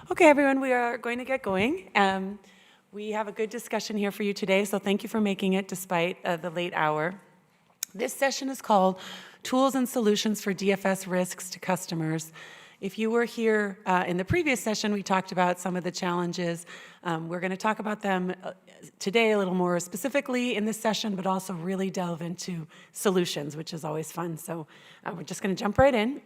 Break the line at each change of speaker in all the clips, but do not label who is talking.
Okay, everyone, we are going to get going. We have a good discussion here for you today, so thank you for making it despite the late hour. This session is called Tools and Solutions for DFS Risks to Customers. If you were here in the previous session, we talked about some of the challenges. We're going to talk about them today a little more specifically in this session, but also really delve into solutions, which is always fun. So we're just going to jump right in.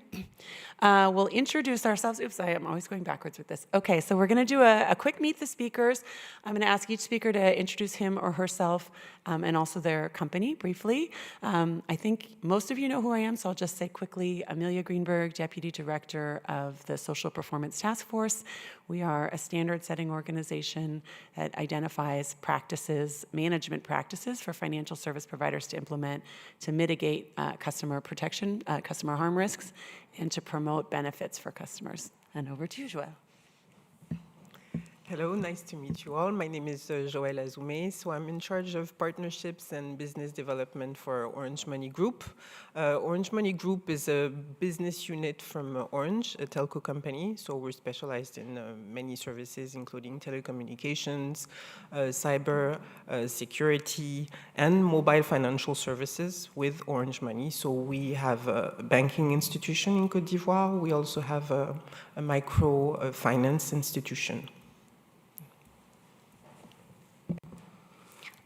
We'll introduce ourselves. Oops, I am always going backwards with this. Okay, so we're going to do a quick meet the speakers. I'm going to ask each speaker to introduce him or herself and also their company briefly. I think most of you know who I am, so I'll just say quickly, Amelia Greenberg, Deputy Director of the Social Performance Task Force. We are a standard-setting organization that identifies practices, management practices for financial service providers to implement to mitigate customer protection, customer harm risks, and to promote benefits for customers. And over to you, Joël.
Hello, nice to meet you all. My name is Joël Azoumé, so I'm in charge of partnerships and business development for Orange Money Group. Orange Money Group is a business unit from Orange, a telco company, so we're specialized in many services, including telecommunications, cyber security, and mobile financial services with Orange Money. So we have a banking institution in Côte d'Ivoire. We also have a micro finance institution.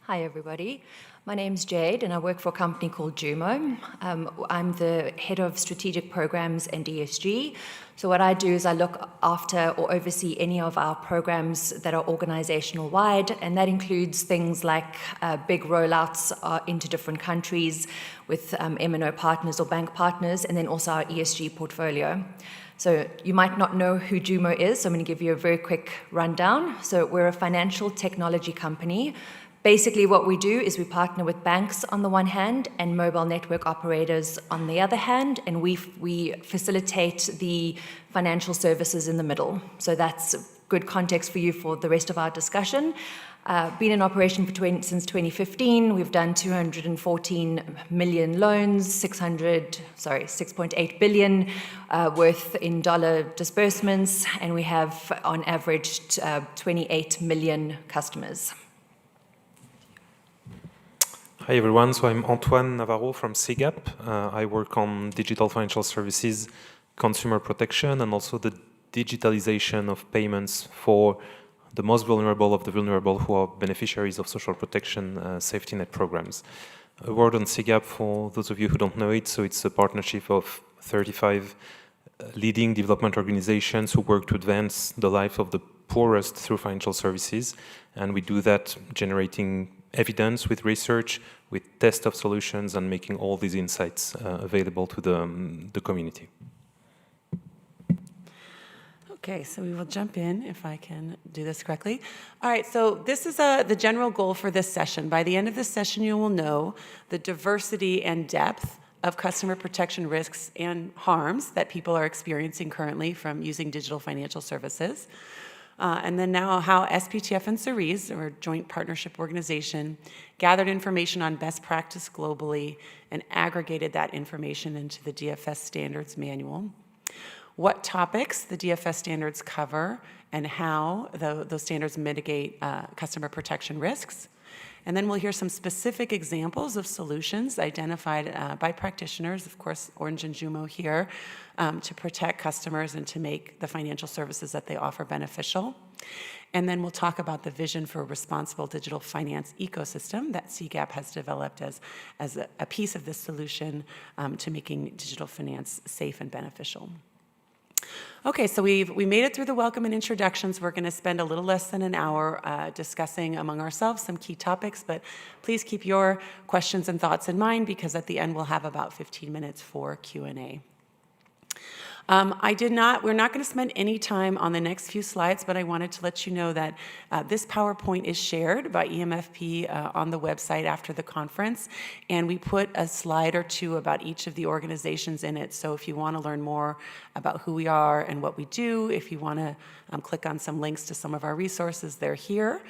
Hi, everybody. My name's Jade, and I work for a company called Jumo. I'm the head of strategic programs and ESG. So what I do is I look after or oversee any of our programs that are organizational-wide, and that includes things like big rollouts into different countries with M&O partners or bank partners, and then also our ESG portfolio. So you might not know who Jumo is, so I'm going to give you a very quick rundown. So we're a financial technology company. Basically, what we do is we partner with banks on the one hand and mobile network operators on the other hand, and we facilitate the financial services in the middle. So that's good context for you for the rest of our discussion. Been in operation since 2015. We've done 214 million loans, 6.8 billion worth in dollar disbursements, and we have on average 28 million customers.
Hi everyone, so I'm Antoine Navarro from CGAP. I work on digital financial services, consumer protection, and also the digitalization of payments for the most vulnerable of the vulnerable who are beneficiaries of social protection safety net programs. A word on CGAP for those of you who don't know it, so it's a partnership of 35 leading development organizations who work to advance the life of the poorest through financial services, and we do that generating evidence with research, with test of solutions, and making all these insights available to the community.
Okay, so we will jump in if I can do this correctly. All right, so this is the general goal for this session. By the end of this session, you will know the diversity and depth of customer protection risks and harms that people are experiencing currently from using digital financial services. And then now how SPTF and Cerise, or joint partnership organization, gathered information on best practice globally and aggregated that information into the DFS Standards manual. What topics the DFS Standards cover and how those standards mitigate customer protection risks. And then we'll hear some specific examples of solutions identified by practitioners, of course, Orange and Jumo here, to protect customers and to make the financial services that they offer beneficial. And then we'll talk about the vision for a responsible digital finance ecosystem that CGAP has developed as a piece of this solution to making digital finance safe and beneficial. Okay, so we made it through the welcome and introductions. We're going to spend a little less than an hour discussing among ourselves some key topics, but please keep your questions and thoughts in mind because at the end we'll have about 15 minutes for Q&A. We're not going to spend any time on the next few slides, but I wanted to let you know that this PowerPoint is shared by e-MFP on the website after the conference, and we put a slide or two about each of the organizations in it. So if you want to learn more about who we are and what we do, if you want to click on some links to some of our resources, they're here.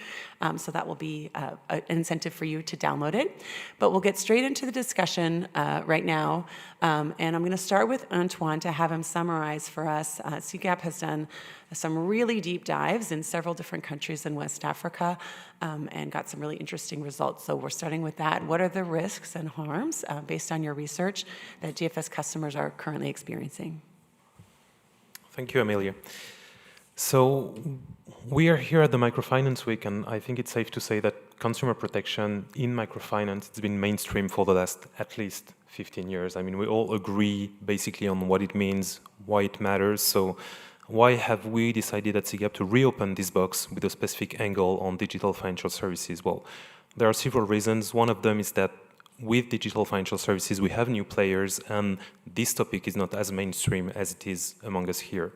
So that will be an incentive for you to download it. But we'll get straight into the discussion right now, and I'm going to start with Antoine to have him summarize summarize for us, CGAP has done some really deep dives in several different countries in West Africa and got some really interesting results. So we're starting with that. What are the risks and harms based on your research that DFS customers are currently experiencing?
Thank you, Amelia. So we are here at the Microfinance Week, and I think it's safe to say that consumer protection in microfinance has been mainstream for the last at least 15 years. I mean, we all agree basically on what it means, why it matters. So why have we decided at CGAP to reopen this box with a specific angle on digital financial services? Well, there are several reasons. One of them is that with digital financial services, we have new players, and this topic is not as mainstream as it is among us here.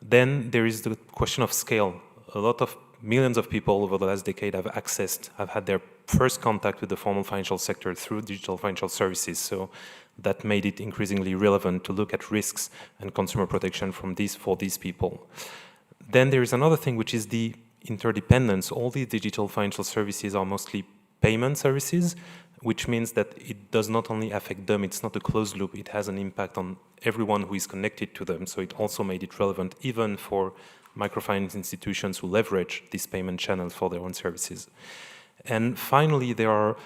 Then there is the question of scale. A lot of millions of people over the last decade have had their first contact with the formal financial sector through digital financial services. So that made it increasingly relevant to look at risks and consumer protection for these people. Then there is another thing, which is the interdependence. All these digital financial services are mostly payment services, which means that it does not only affect them, it's not a closed loop, it has an impact on everyone who is connected to them. So it also made it relevant even for microfinance institutions who leverage this payment channel for their own services. And finally, there are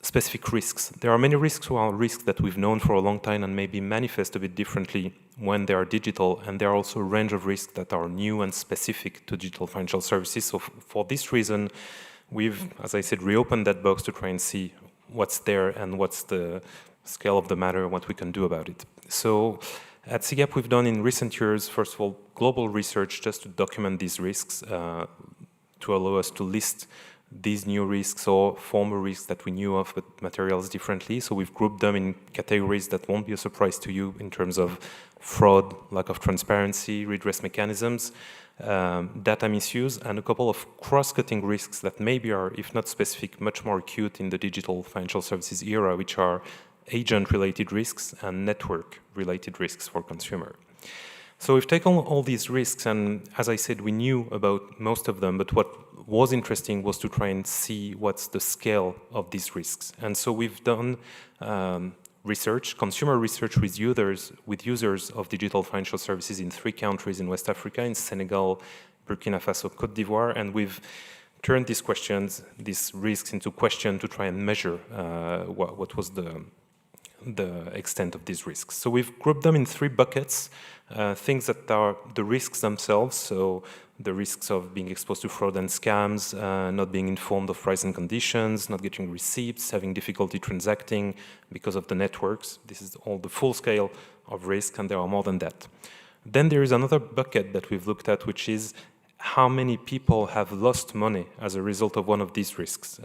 specific risks. There are many risks that we've known for a long time and maybe manifest a bit differently when they are digital, and there are also a range of risks that are new and specific to digital financial services. So for this reason, we've, as I said, reopened that box to try and see what's there and what's the scale of the matter, what we can do about it. So at CGAP, we've done in recent years, first of all, global research just to document these risks, to allow us to list these new risks or former risks that we knew of but materials differently. So we've grouped them in categories that won't be a surprise to you in terms of fraud, lack of transparency, redress mechanisms, data misuse, and a couple of cross-cutting risks that maybe are, if not specific, much more acute in the digital financial services era, which are agent-related risks and network-related risks for consumer. So we've taken all these risks, and as I said, we knew about most of them, but what was interesting was to try and see what's the scale of these risks. And so we've done research, consumer research with users of digital financial services in 3 countries in West Africa, in Senegal, Burkina Faso, Côte d'Ivoire, and we've turned these risks into questions to try and measure what was the extent of these risks. So we've grouped them in 3 buckets, things that are the risks themselves, so the risks of being exposed to fraud and scams, not being informed of price and conditions, not getting receipts, having difficulty transacting because of the networks. This is all the full scale of risk, and there are more than that. Then there is another bucket that we've looked at, which is how many people have lost money as a result of one of these risks,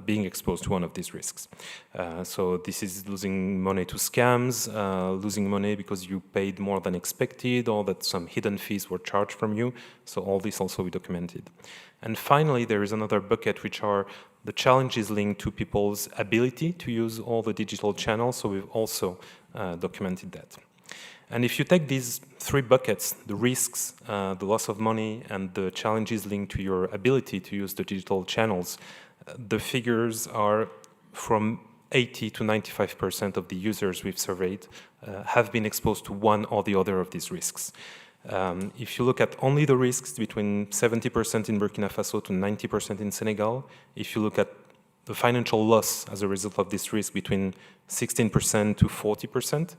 being exposed to one of these risks. So this is losing money to scams, losing money because you paid more than expected, or that some hidden fees were charged from you. So all this also we documented. And finally, there is another bucket, which are the challenges linked to people's ability to use all the digital channels. So we've also documented that. And if you take these 3 buckets, the risks, the loss of money, and the challenges linked to your ability to use the digital channels, the figures are from 80 to 95% of the users we've surveyed have been exposed to one or the other of these risks. If you look at only the risks, between 70% in Burkina Faso to 90% in Senegal, if you look at the financial loss as a result of this risk, between 16% to 40%,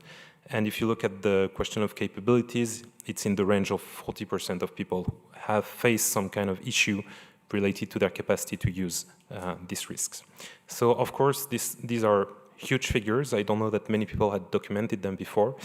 and if you look at the question of capabilities, it's in the range of 40% of people who have faced some kind of issue related to their capacity to use these risks. So, of course, these are huge figures. I don't know that many people had documented them before.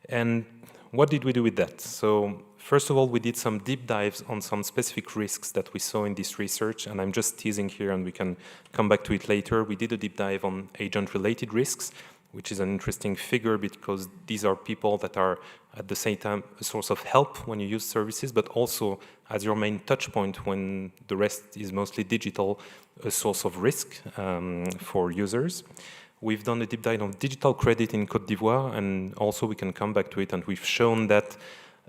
And what did we do with that? So, first of all, we did some deep dives on some specific risks that we saw in this research, and I'm just teasing here and we can come back to it later. We did a deep dive on agent-related risks, which is an interesting figure because these are people that are at the same time a source of help when you use services, but also as your main touch point when the rest is mostly digital, a source of risk for users. We've done a deep dive on digital credit in Côte d'Ivoire, and also we can come back to it, and we've shown that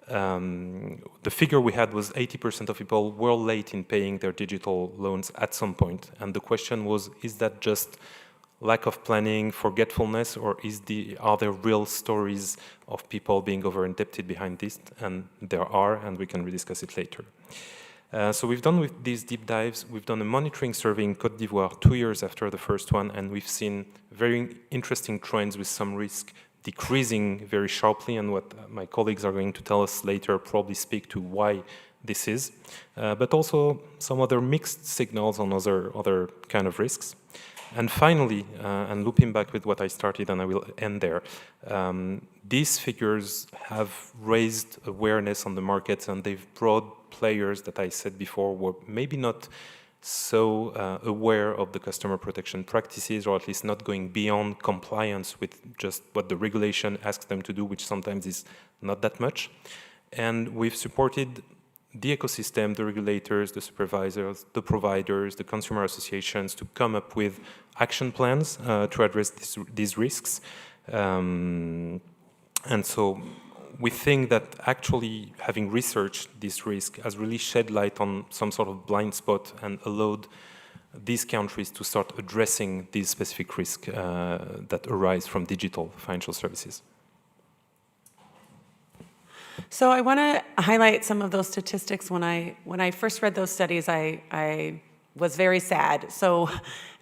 the figure we had was 80% of people were late in paying their digital loans at some point. And the question was, is that just lack of planning, forgetfulness, or are there real stories of people being over-indebted behind this? And there are, and we can rediscuss it later. So we've done with these deep dives, we've done a monitoring survey in Côte d'Ivoire 2 years after the first one, and we've seen very interesting trends with some risk decreasing very sharply, and what my colleagues are going to tell us later probably speak to why this is, but also some other mixed signals on other kind of risks. And finally, and looping back with what I started, and I will end there, these figures have raised awareness on the markets, and they've brought players that I said before were maybe not so aware of the customer protection practices, or at least not going beyond compliance with just what the regulation asks them to do, which sometimes is not that much. And we've supported the ecosystem, the regulators, the supervisors, the providers, the consumer associations to come up with action plans to address these risks. And so we think that actually having researched this risk has really shed light on some sort of blind spot and allowed these countries to start addressing these specific risks that arise from digital financial services.
So I want to highlight some of those statistics. When I first read those studies, I was very sad. So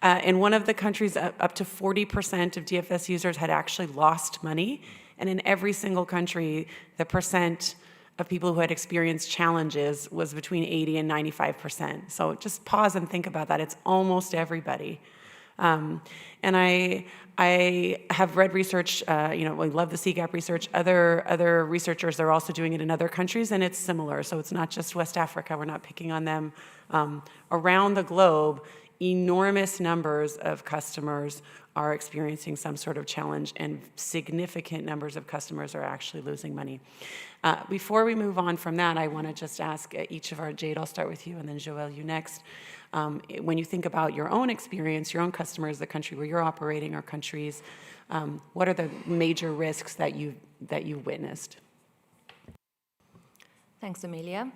in one of the countries, up to 40% of DFS users had actually lost money. And in every single country, the percent of people who had experienced challenges was between 80 and 95%. So just pause and think about that. It's almost everybody. And I have read research, we love the CGAP research. Other researchers are also doing it in other countries, and it's similar. So it's not just West Africa. We're not picking on them. Around the globe, enormous numbers of customers are experiencing some sort of challenge, and significant numbers of customers are actually losing money. Before we move on from that, I want to just ask each of our, Jade, I'll start with you, and then Joël, you next. When you think about your own experience, your own customers, the country where you're operating, or countries, what are the major risks that you witnessed?
Thanks, Amelia.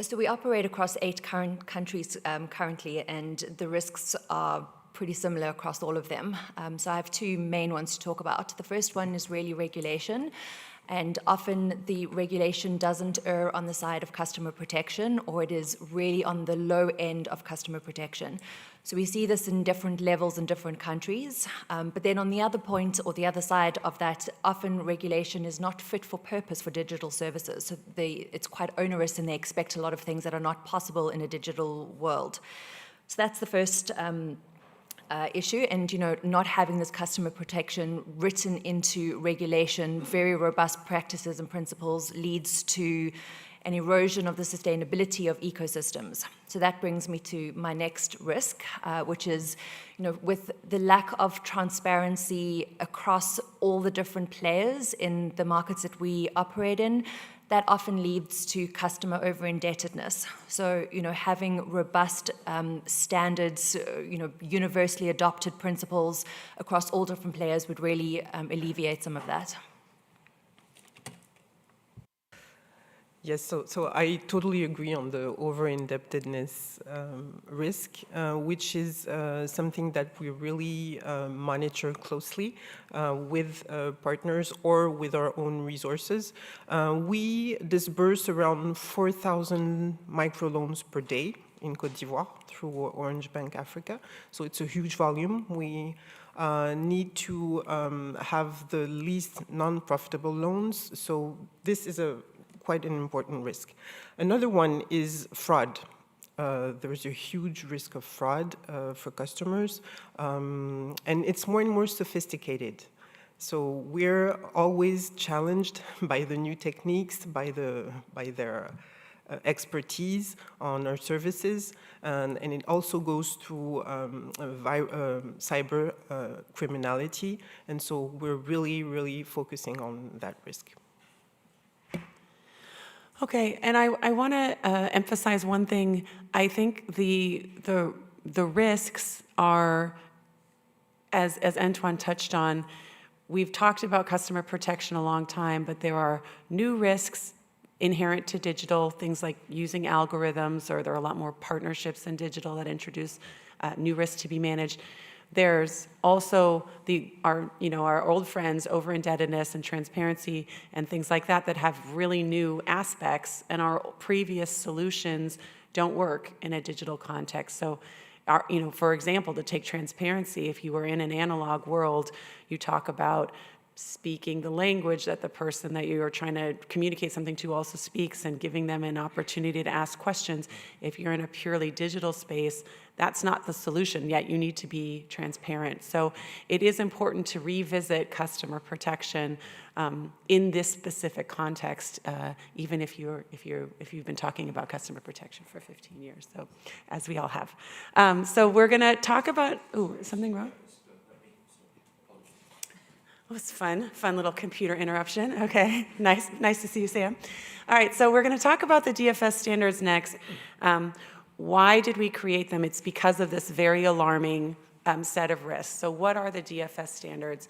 So we operate across 8 countries currently, and the risks are pretty similar across all of them. So I have 2 main ones to talk about. The first one is really regulation. And often the regulation doesn't err on the side of customer protection, or it is really on the low end of customer protection. So we see this in different levels in different countries. But then on the other point, or the other side of that, often regulation is not fit for purpose for digital services. So it's quite onerous, and they expect a lot of things that are not possible in a digital world. So that's the first issue, and not having this customer protection written into regulation, very robust practices and principles, leads to an erosion of the sustainability of ecosystems. So that brings me to my next risk, which is, with the lack of transparency across all the different players in the markets that we operate in, that often leads to customer over-indebtedness. So, having robust standards, universally adopted principles across all different players would really alleviate some of that.
Yes, so I totally agree on the over-indebtedness risk, which is something that we really monitor closely with partners or with our own resources. We disburse around 4,000 microloans per day in Côte d'Ivoire through Orange Bank Africa, so it's a huge volume. We need to have the least non-profitable loans, so this is quite an important risk. Another one is fraud. There's a huge risk of fraud for customers, and it's more and more sophisticated. So we're always challenged by the new techniques, by their expertise on our services, and it also goes through cyber criminality, and so we're really focusing on that risk.
Okay, and I want to emphasize one thing. I think the risks are, as Antoine touched on, we've talked about customer protection a long time, but there are new risks inherent to digital, things like using algorithms, or there are a lot more partnerships in digital that introduce new risks to be managed. There's also our old friends, over-indebtedness and transparency and things like that that have really new aspects, and our previous solutions don't work in a digital context. So, for example, to take transparency, if you were in an analog world, you talk about speaking the language that the person that you are trying to communicate something to also speaks and giving them an opportunity to ask questions. If you're in a purely digital space, that's not the solution, yet you need to be transparent. So it is important to revisit customer protection in this specific context, even if you've been talking about customer protection for 15 years, so as we all have. So we're going to talk about, is something wrong? It was fun little computer interruption. Okay, nice to see you, Sam. All right, so we're going to talk about the DFS standards next. Why did we create them? It's because of this very alarming set of risks. So what are the DFS standards?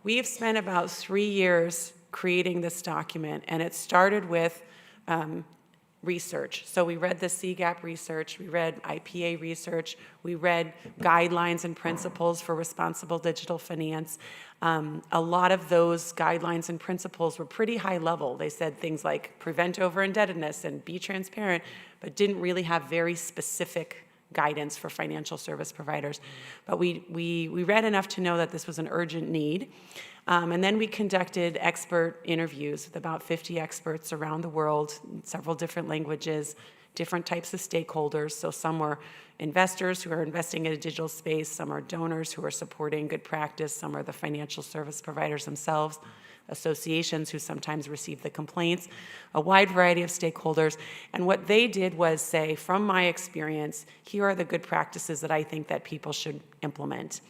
We've spent about 3 years creating this document, and it started with research. So we read the CGAP research, we read IPA research, we read guidelines and principles for responsible digital finance. A lot of those guidelines and principles were pretty high level. They said things like prevent over-indebtedness and be transparent, but didn't really have very specific guidance for financial service providers. But we read enough to know that this was an urgent need. And then we conducted expert interviews with about 50 experts around the world, in several different languages, different types of stakeholders. So some were investors who are investing in a digital space, some are donors who are supporting good practice, some are the financial service providers themselves, associations who sometimes receive the complaints, a wide variety of stakeholders. And what they did was say, from my experience, here are the good practices that I think that people should implement.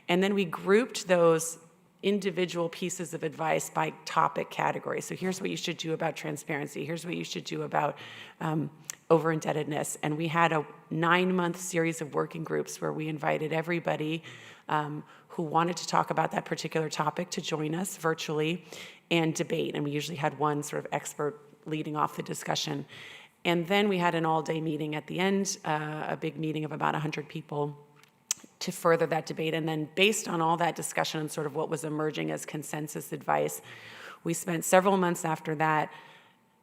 And then we grouped those individual pieces of advice by topic category. So here's what you should do about transparency. Here's what you should do about over-indebtedness. And we had a 9-month series of working groups where we invited everybody who wanted to talk about that particular topic to join us virtually and debate. And we usually had one sort of expert leading off the discussion. And then we had an all-day meeting at the end, a big meeting of about 100 people to further that debate. And then based on all that discussion and sort of what was emerging as consensus advice, we spent several months after that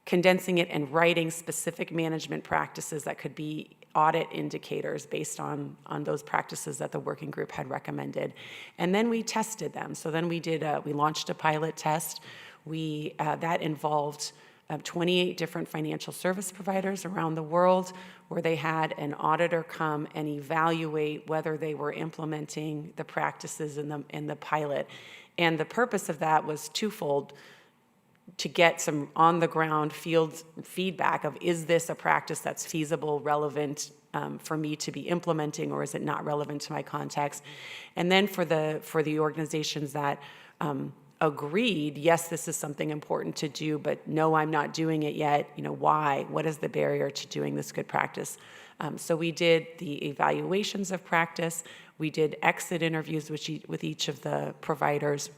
condensing it and writing specific management practices that could be audit indicators based on those practices that the working group had recommended. And then we tested them. So then we launched a pilot test. That involved 28 different financial service providers around the world, where they had an auditor come and evaluate whether they were implementing the practices in the pilot. And the purpose of that was twofold: to get some on-the-ground field feedback of, is this a practice that's feasible, relevant for me to be implementing, or is it not relevant to my context? And then for the organizations that agreed, yes, this is something important to do, but no, I'm not doing it yet. Why? What is the barrier to doing this good practice? So we did the evaluations of practice. We did exit interviews with each of the providers.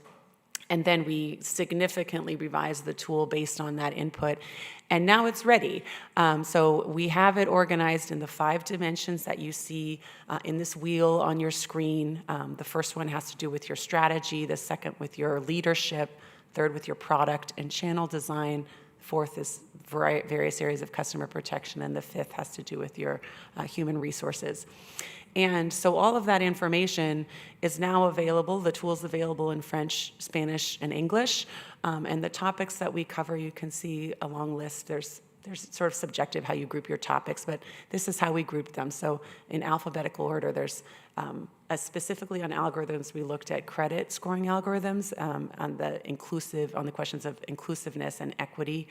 And then we significantly revised the tool based on that input. And now it's ready. So we have it organized in the 5 dimensions that you see in this wheel on your screen. The first one has to do with your strategy, the second with your leadership, third with your product and channel design, fourth is various areas of customer protection, and the fifth has to do with your human resources. And so all of that information is now available. The tool's available in French, Spanish, and English. And the topics that we cover, you can see a long list. There's sort of subjective how you group your topics, but this is how we grouped them. So in alphabetical order, there's specifically on algorithms, we looked at credit scoring algorithms on the questions of inclusiveness and equity,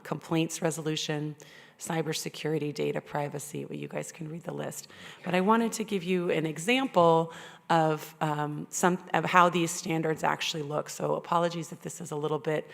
complaints resolution, cybersecurity, data privacy. Well, you guys can read the list. But I wanted to give you an example of how these standards actually look. So apologies if this is a little bit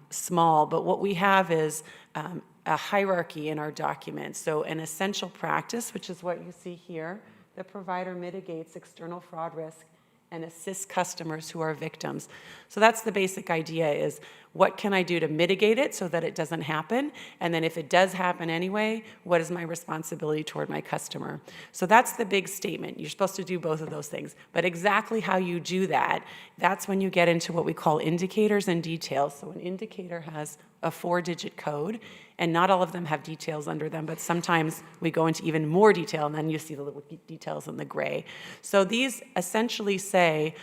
small, but what we have is a hierarchy in our document. So an essential practice, which is what you see here, the provider mitigates external fraud risk and assist customers who are victims. So that's the basic idea, is what can I do to mitigate it so that it doesn't happen? And then if it does happen anyway, what is my responsibility toward my customer? So that's the big statement. You're supposed to do both of those things. But exactly how you do that, that's when you get into what we call indicators and details. So an indicator has a 4-digit code, and not all of them have details under them, but sometimes we go into even more detail, and then you see the little details in the gray. So these essentially say,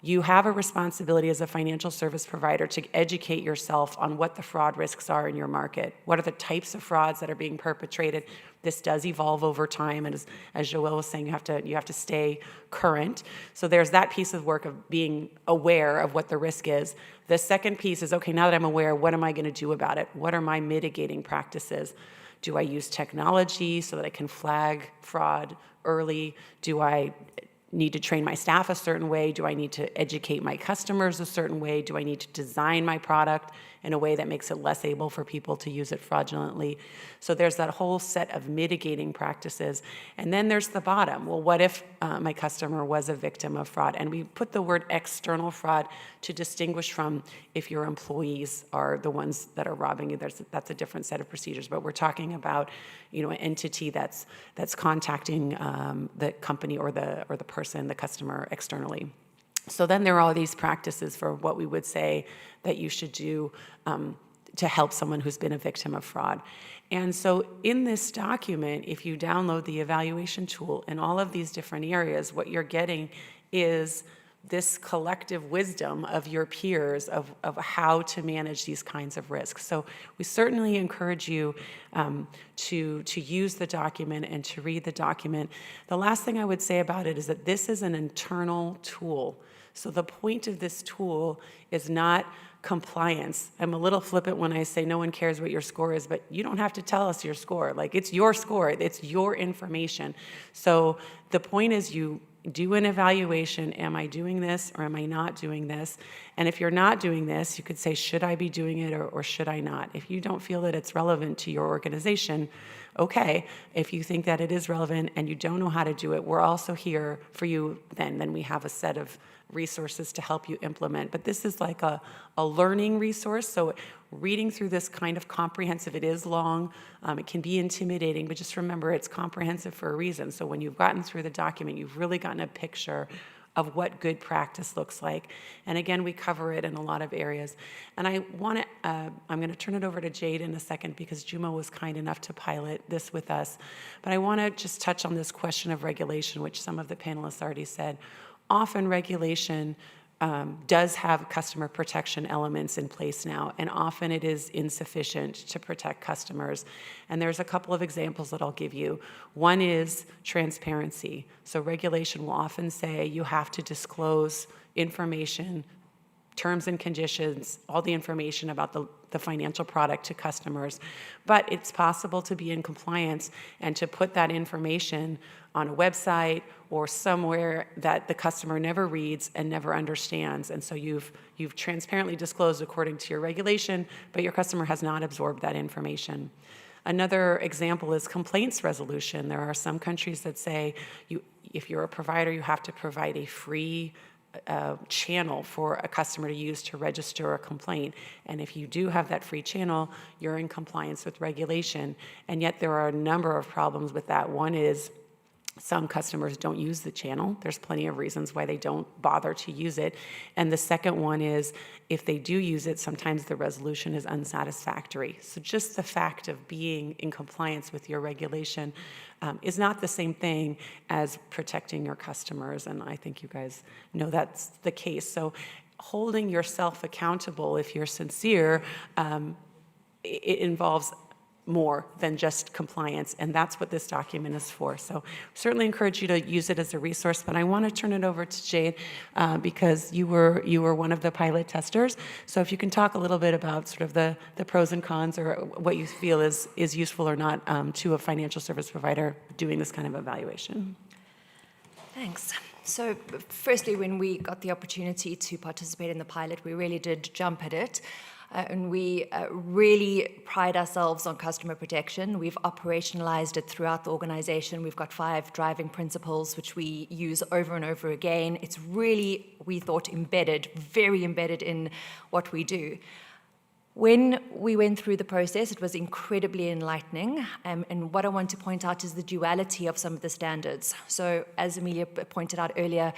you have a responsibility as a financial service provider to educate yourself on what the fraud risks are in your market. What are the types of frauds that are being perpetrated? This does evolve over time, and as Joelle was saying, you have to stay current. So there's that piece of work of being aware of what the risk is. The second piece is, okay, now that I'm aware, what am I going to do about it? What are my mitigating practices? Do I use technology so that I can flag fraud early? Do I need to train my staff a certain way? Do I need to educate my customers a certain way? Do I need to design my product in a way that makes it less able for people to use it fraudulently? So there's that whole set of mitigating practices. And then there's the bottom. Well, what if my customer was a victim of fraud? And we put the word external fraud to distinguish from if your employees are the ones that are robbing you. That's a different set of procedures. But we're talking about, an entity that's contacting the company or the person, the customer, externally. So then there are all these practices for what we would say that you should do to help someone who's been a victim of fraud. And so in this document, if you download the evaluation tool in all of these different areas, what you're getting is this collective wisdom of your peers of how to manage these kinds of risks. So we certainly encourage you to use the document and to read the document. The last thing I would say about it is that this is an internal tool. So the point of this tool is not compliance. I'm a little flippant when I say no one cares what your score is, but you don't have to tell us your score. Like, it's your score, it's your information. So the point is you do an evaluation. Am I doing this or am I not doing this? And if you're not doing this, you could say, should I be doing it or should I not? If you don't feel that it's relevant to your organization, okay. If you think that it is relevant and you don't know how to do it, we're also here for you then. Then we have a set of resources to help you implement. But this is like a learning resource. So reading through this kind of comprehensive, it is long, it can be intimidating, but just remember it's comprehensive for a reason. So when you've gotten through the document, you've really gotten a picture of what good practice looks like. And again, we cover it in a lot of areas. And I'm going to turn it over to Jade in a second because Jumo was kind enough to pilot this with us. But I want to just touch on this question of regulation, which some of the panelists already said. Often regulation does have customer protection elements in place now, and often it is insufficient to protect customers. And there's a couple of examples that I'll give you. One is transparency. So regulation will often say you have to disclose information, terms and conditions, all the information about the financial product to customers. But it's possible to be in compliance and to put that information on a website or somewhere that the customer never reads and never understands. And so you've transparently disclosed according to your regulation, but your customer has not absorbed that information. Another example is complaints resolution. There are some countries that say if you're a provider, you have to provide a free channel for a customer to use to register a complaint. And if you do have that free channel, you're in compliance with regulation. And yet there are a number of problems with that. One is some customers don't use the channel. There's plenty of reasons why they don't bother to use it. And the second one is if they do use it, sometimes the resolution is unsatisfactory. So just the fact of being in compliance with your regulation is not the same thing as protecting your customers. And I think you guys know that's the case. So holding yourself accountable, if you're sincere, it involves more than just compliance, and that's what this document is for. So certainly encourage you to use it as a resource, but I want to turn it over to Jade because you were one of the pilot testers. So if you can talk a little bit about sort of the pros and cons or what you feel is useful or not to a financial service provider doing this kind of evaluation.
Thanks. So firstly, when we got the opportunity to participate in the pilot, we really did jump at it. And we really pride ourselves on customer protection. We've operationalized it throughout the organization. We've got 5 driving principles, which we use over and over again. It's really, we thought, embedded, very embedded in what we do. When we went through the process, it was incredibly enlightening. And what I want to point out is the duality of some of the standards. So as Amelia pointed out earlier,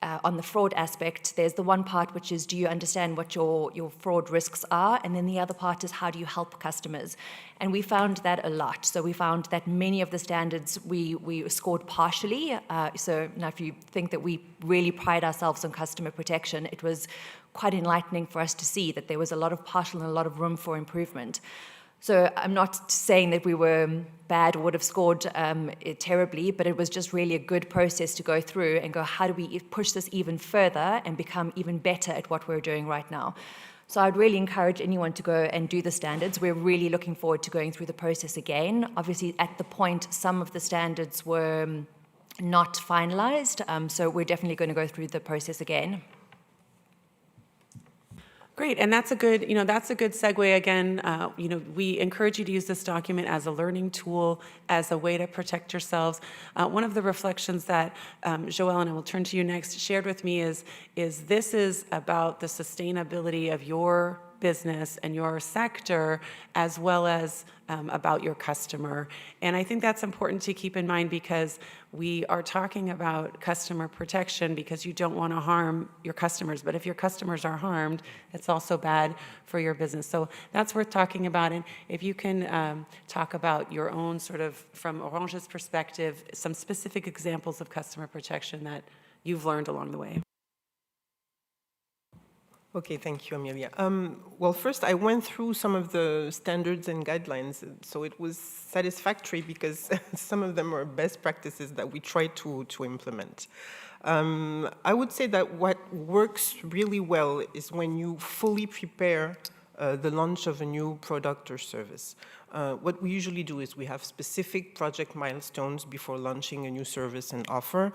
on the fraud aspect, there's the one part which is, do you understand what your fraud risks are? And then the other part is, how do you help customers? And we found that a lot. So we found that many of the standards we scored partially. So now if you think that we really pride ourselves on customer protection, it was quite enlightening for us to see that there was a lot of partial and a lot of room for improvement. So I'm not saying that we were bad or would have scored terribly, but it was just really a good process to go through and go, how do we push this even further and become even better at what we're doing right now? So I'd really encourage anyone to go and do the standards. We're really looking forward to going through the process again. Obviously, at the point, some of the standards were not finalized, so we're definitely going to go through the process again.
Great, and that's a good, that's a good segue again. We encourage you to use this document as a learning tool, as a way to protect yourselves. One of the reflections that Joelle, and I will turn to you next, shared with me is this is about the sustainability of your business and your sector, as well as about your customer. And I think that's important to keep in mind, because we are talking about customer protection because you don't want to harm your customers. But if your customers are harmed, it's also bad for your business. So that's worth talking about. And if you can talk about your own sort of, from Orange's perspective, some specific examples of customer protection that you've learned along the way.
Okay, thank you, Amelia. Well, first, I went through some of the standards and guidelines, so it was satisfactory because some of them are best practices that we try to implement. I would say that what works really well is when you fully prepare the launch of a new product or service. What we usually do is we have specific project milestones before launching a new service and offer.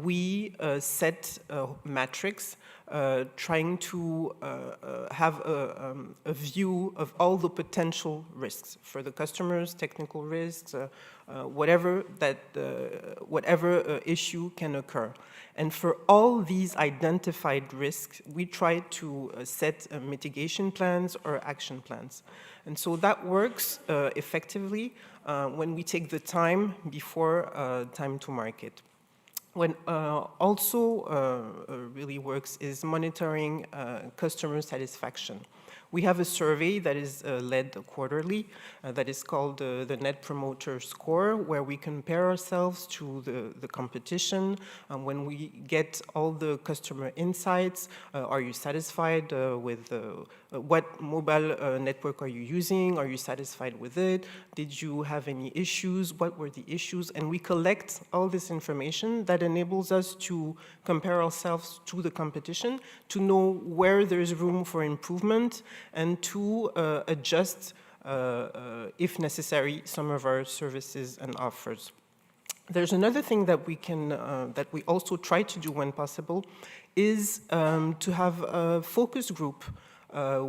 We set metrics trying to have a view of all the potential risks for the customers, technical risks, whatever issue can occur. And for all these identified risks, we try to set mitigation plans or action plans. And so that works effectively when we take the time before time to market. What also really works is monitoring customer satisfaction. We have a survey that is led quarterly that is called the Net Promoter Score, where we compare ourselves to the competition. When we get all the customer insights, are you satisfied with what mobile network are you using? Are you satisfied with it? Did you have any issues? What were the issues? And we collect all this information that enables us to compare ourselves to the competition, to know where there's room for improvement, and to adjust, if necessary, some of our services and offers. There's another thing that we can, that we also try to do when possible, is to have a focus group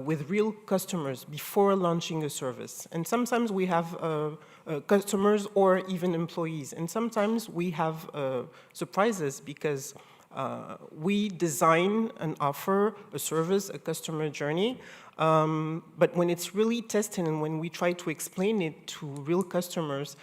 with real customers before launching a service. And sometimes we have customers or even employees. And sometimes we have surprises because we design and offer a service, a customer journey, but when it's really tested and when we try to explain it to real customers,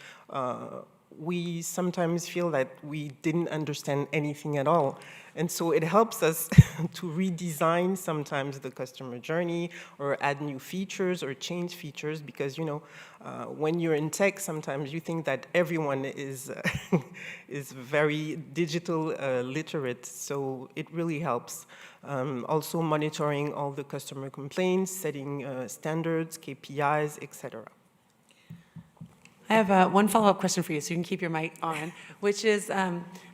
we sometimes feel that we didn't understand anything at all. And so it helps us to redesign sometimes the customer journey or add new features or change features because, when you're in tech, sometimes you think that everyone is, is very digital literate. So it really helps. Also monitoring all the customer complaints, setting standards, KPIs, etc.
I have one follow-up question for you, so you can keep your mic on, which is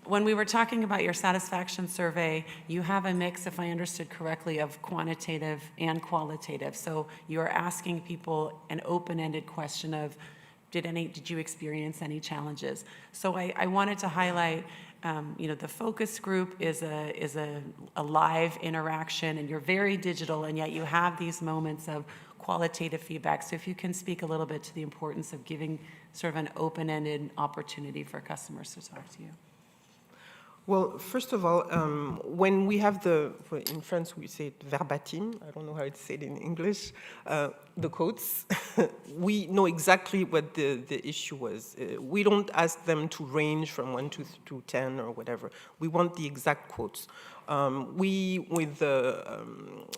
when we were talking about your satisfaction survey, you have a mix, if I understood correctly, of quantitative and qualitative. So you're asking people an open-ended question of, did you experience any challenges? So I wanted to highlight The focus group is a live interaction, and you're very digital, and yet you have these moments of qualitative feedback. So if you can speak a little bit to the importance of giving sort of an open-ended opportunity for customers to talk to you.
Well, first of all, when we have in France we say it verbatim, I don't know how it's said in English, the quotes, we know exactly what the issue was. We don't ask them to range from 1 to 10 or whatever. We want the exact quotes. With the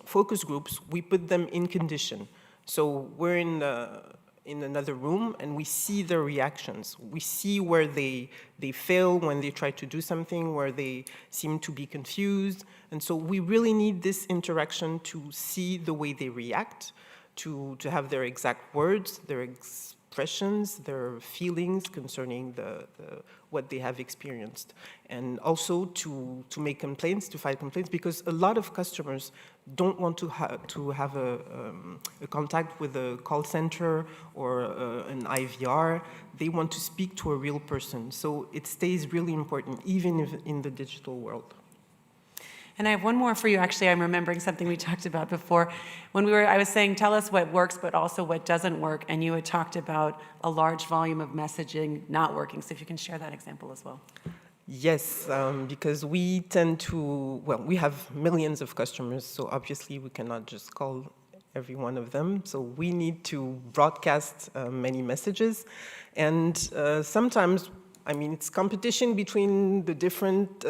focus groups, we put them in condition. So we're in another room, and we see their reactions. We see where they fail when they try to do something, where they seem to be confused. And so we really need this interaction to see the way they react, to have their exact words, their expressions, their feelings concerning what they have experienced. And also to make complaints, to file complaints, because a lot of customers don't want to have a contact with a call center or an IVR. They want to speak to a real person. So it stays really important, even if in the digital world.
And I have one more for you. Actually, I'm remembering something we talked about before. I was saying, tell us what works, but also what doesn't work. And you had talked about a large volume of messaging not working. So if you can share that example as well.
Yes, because we tend to, we have millions of customers, so obviously we cannot just call every one of them. So we need to broadcast many messages. And sometimes, it's competition between the different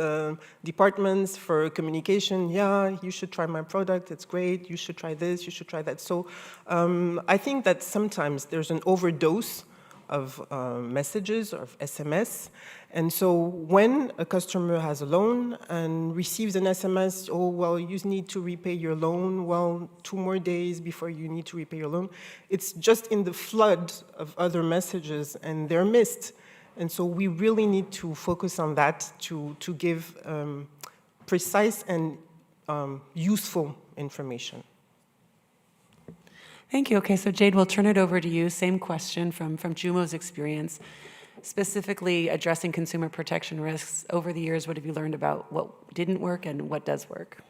departments for communication. Yeah, you should try my product, it's great. You should try this, you should try that. So I think that sometimes there's an overdose of messages, of SMS. And so when a customer has a loan and receives an SMS, oh, well, you need to repay your loan, well, 2 more days before you need to repay your loan, it's just in the flood of other messages, and they're missed. And so we really need to focus on that to give precise and useful information.
Thank you. Okay, so Jade, we'll turn it over to you. Same question from Jumo's experience, specifically addressing consumer protection risks. Over the years, what have you learned about what didn't work and what does work?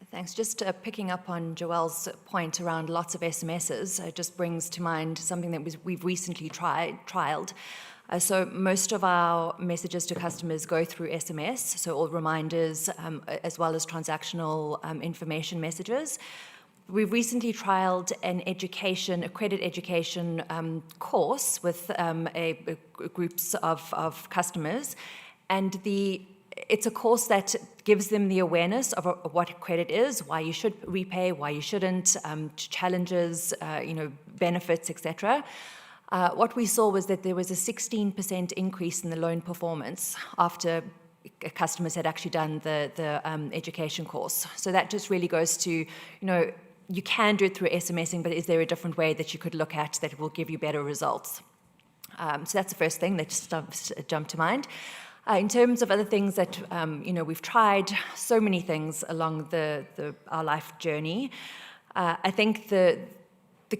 Thanks. Just picking up on Joelle's point around lots of SMSs, it just brings to mind something that we've recently trialed. So most of our messages to customers go through SMS, so all reminders as well as transactional information messages. We've recently trialed a credit education course with groups of customers, and it's a course that gives them the awareness of what credit is, why you should repay, why you shouldn't, challenges, benefits, etc. What we saw was that there was a 16% increase in the loan performance after customers had actually done the education course. So that just really goes to, you can do it through SMSing, but is there a different way that you could look at that will give you better results? So that's the first thing that just jumped to mind. In terms of other things that, we've tried so many things along our life journey. I think the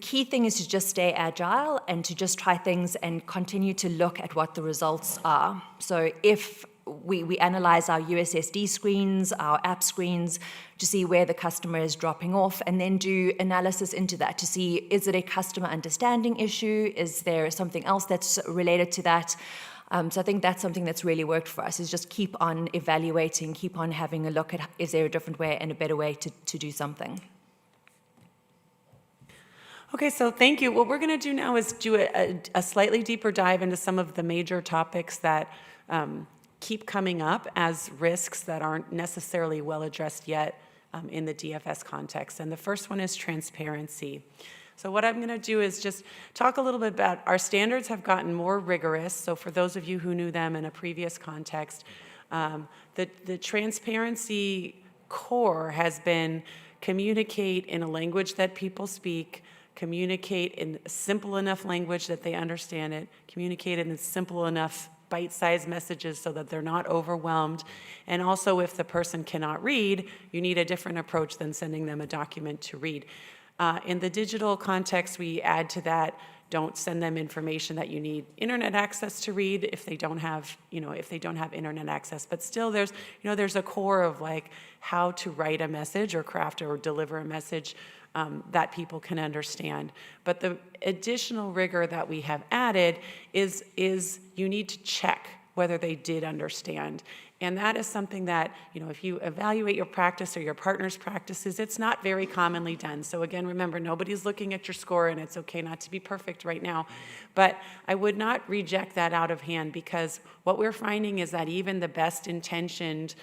key thing is to just stay agile and to just try things and continue to look at what the results are. So if we analyze our USSD screens, our app screens, to see where the customer is dropping off, and then do analysis into that to see, is it a customer understanding issue? Is there something else that's related to that? So I think that's something that's really worked for us, is just keep on evaluating, keep on having a look at, is there a different way and a better way to do something?
Okay, so thank you. What we're going to do now is do a slightly deeper dive into some of the major topics that keep coming up as risks that aren't necessarily well addressed yet in the DFS context. And the first one is transparency. So what I'm going to do is just talk a little bit about our standards have gotten more rigorous. So for those of you who knew them in a previous context, the transparency core has been communicate in a language that people speak, communicate in simple enough language that they understand it, communicate in simple enough bite-sized messages so that they're not overwhelmed. And also, if the person cannot read, you need a different approach than sending them a document to read. In the digital context, we add to that, don't send them information that you need internet access to read if they don't have, if they don't have internet access. But still there's, there's a core of like how to write a message or craft or deliver a message that people can understand. But the additional rigor that we have added is you need to check whether they did understand. And that is something that, if you evaluate your practice or your partner's practices, it's not very commonly done. So again, remember, nobody's looking at your score, and it's okay not to be perfect right now. But I would not reject that out of hand, because what we're finding is that even the best intentioned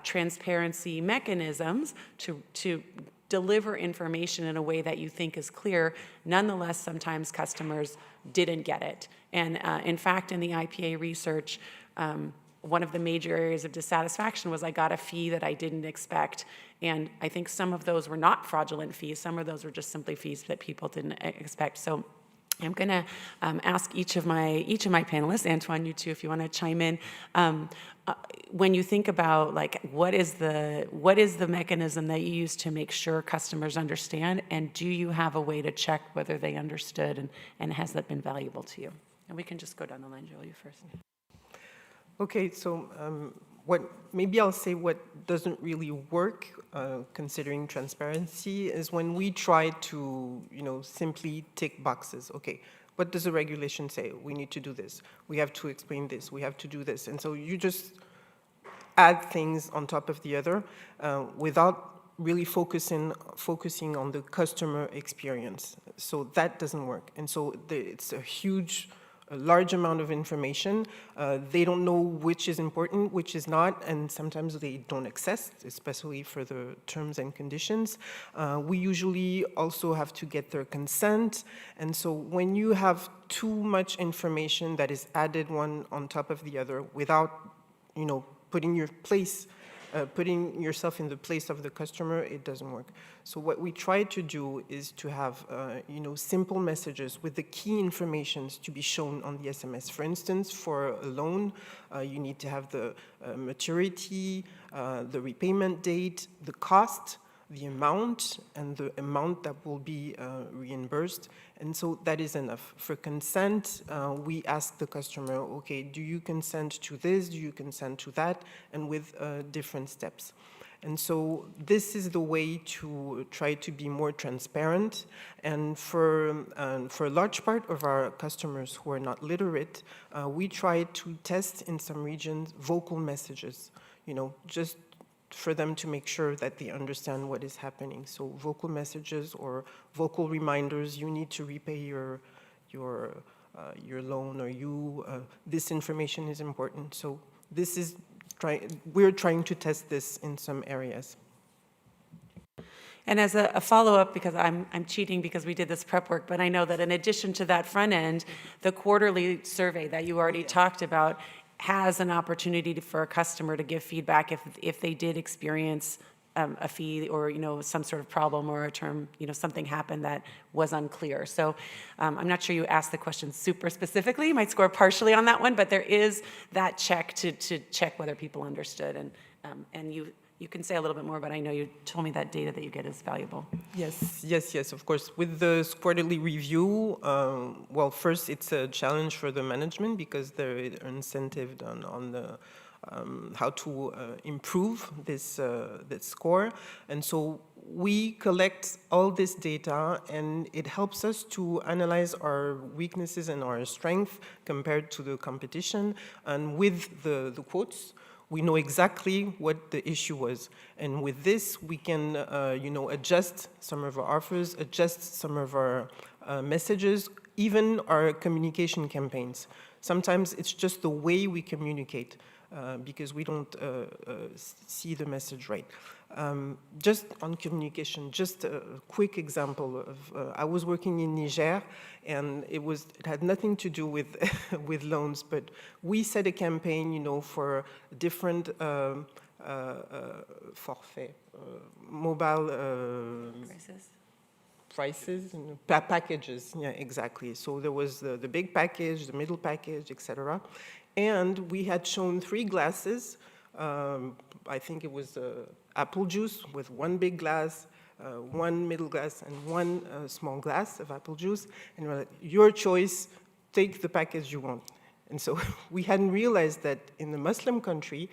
transparency mechanisms to deliver information in a way that you think is clear, nonetheless, sometimes customers didn't get it. And in fact, in the IPA research, one of the major areas of dissatisfaction was I got a fee that I didn't expect. And I think some of those were not fraudulent fees. Some of those were just simply fees that people didn't expect. So I'm going to ask each of my panelists, Antoine, you too, if you want to chime in. When you think about like what is the mechanism that you use to make sure customers understand, and do you have a way to check whether they understood, and has that been valuable to you? And we can just go down the line, Joel, you first.
Okay, so maybe I'll say what doesn't really work, considering transparency, is when we try to, simply tick boxes. Okay, what does the regulation say? We need to do this. We have to explain this. We have to do this. And so you just add things on top of the other without really focusing on the customer experience. So that doesn't work. And so it's a large amount of information. They don't know which is important, which is not, and sometimes they don't access, especially for the terms and conditions. We usually also have to get their consent. And so when you have too much information that is added one on top of the other without, putting yourself in the place of the customer, it doesn't work. So what we try to do is to have, simple messages with the key informations to be shown on the SMS. For instance, for a loan, you need to have the maturity, the repayment date, the cost, the amount, and the amount that will be reimbursed. And so that is enough. For consent, we ask the customer, okay, do you consent to this? Do you consent to that? And with different steps. And so this is the way to try to be more transparent. And for a large part of our customers who are not literate, we try to test in some regions vocal messages, just for them to make sure that they understand what is happening. So vocal messages or vocal reminders, you need to repay your loan, or this information is important. So this is we're trying to test this in some areas.
And as a follow-up, because I'm cheating because we did this prep work, but I know that in addition to that front end, the quarterly survey that you already talked about has an opportunity for a customer to give feedback if they did experience a fee or some sort of problem or a term, something happened that was unclear. So I'm not sure you asked the question super specifically. You might score partially on that one, but there is that check to check whether people understood. And you can say a little bit more, but I know you told me that data that you get is valuable.
Yes, of course. With the quarterly review, well, first it's a challenge for the management because they're incentivized on the how to improve this score. And so we collect all this data, and it helps us to analyze our weaknesses and our strengths compared to the competition. And with the quotes, we know exactly what the issue was. And with this, we can adjust some of our offers, adjust some of our messages, even our communication campaigns. Sometimes it's just the way we communicate. Because we don't see the message right. Just on communication, just a quick example of, I was working in Niger, and it had nothing to do with with loans, but we set a campaign, for different forfait, mobile prices, packages, yeah, exactly. So there was the big package, the middle package, etc. And we had shown 3 glasses. I think it was apple juice with 1 big glass, one middle glass and one small glass of apple juice, and we're like, your choice, take the package you want. And so we hadn't realized that in a Muslim country,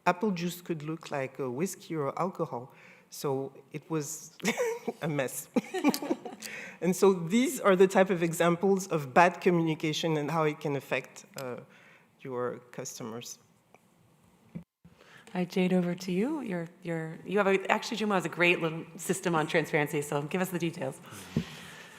apple juice could look like a whiskey or alcohol. So it was a mess. And so these are the type of examples of bad communication and how it can affect your customers.
All right, Jade, over to you. You have actually, Jumo has a great little system on transparency, so give us the details.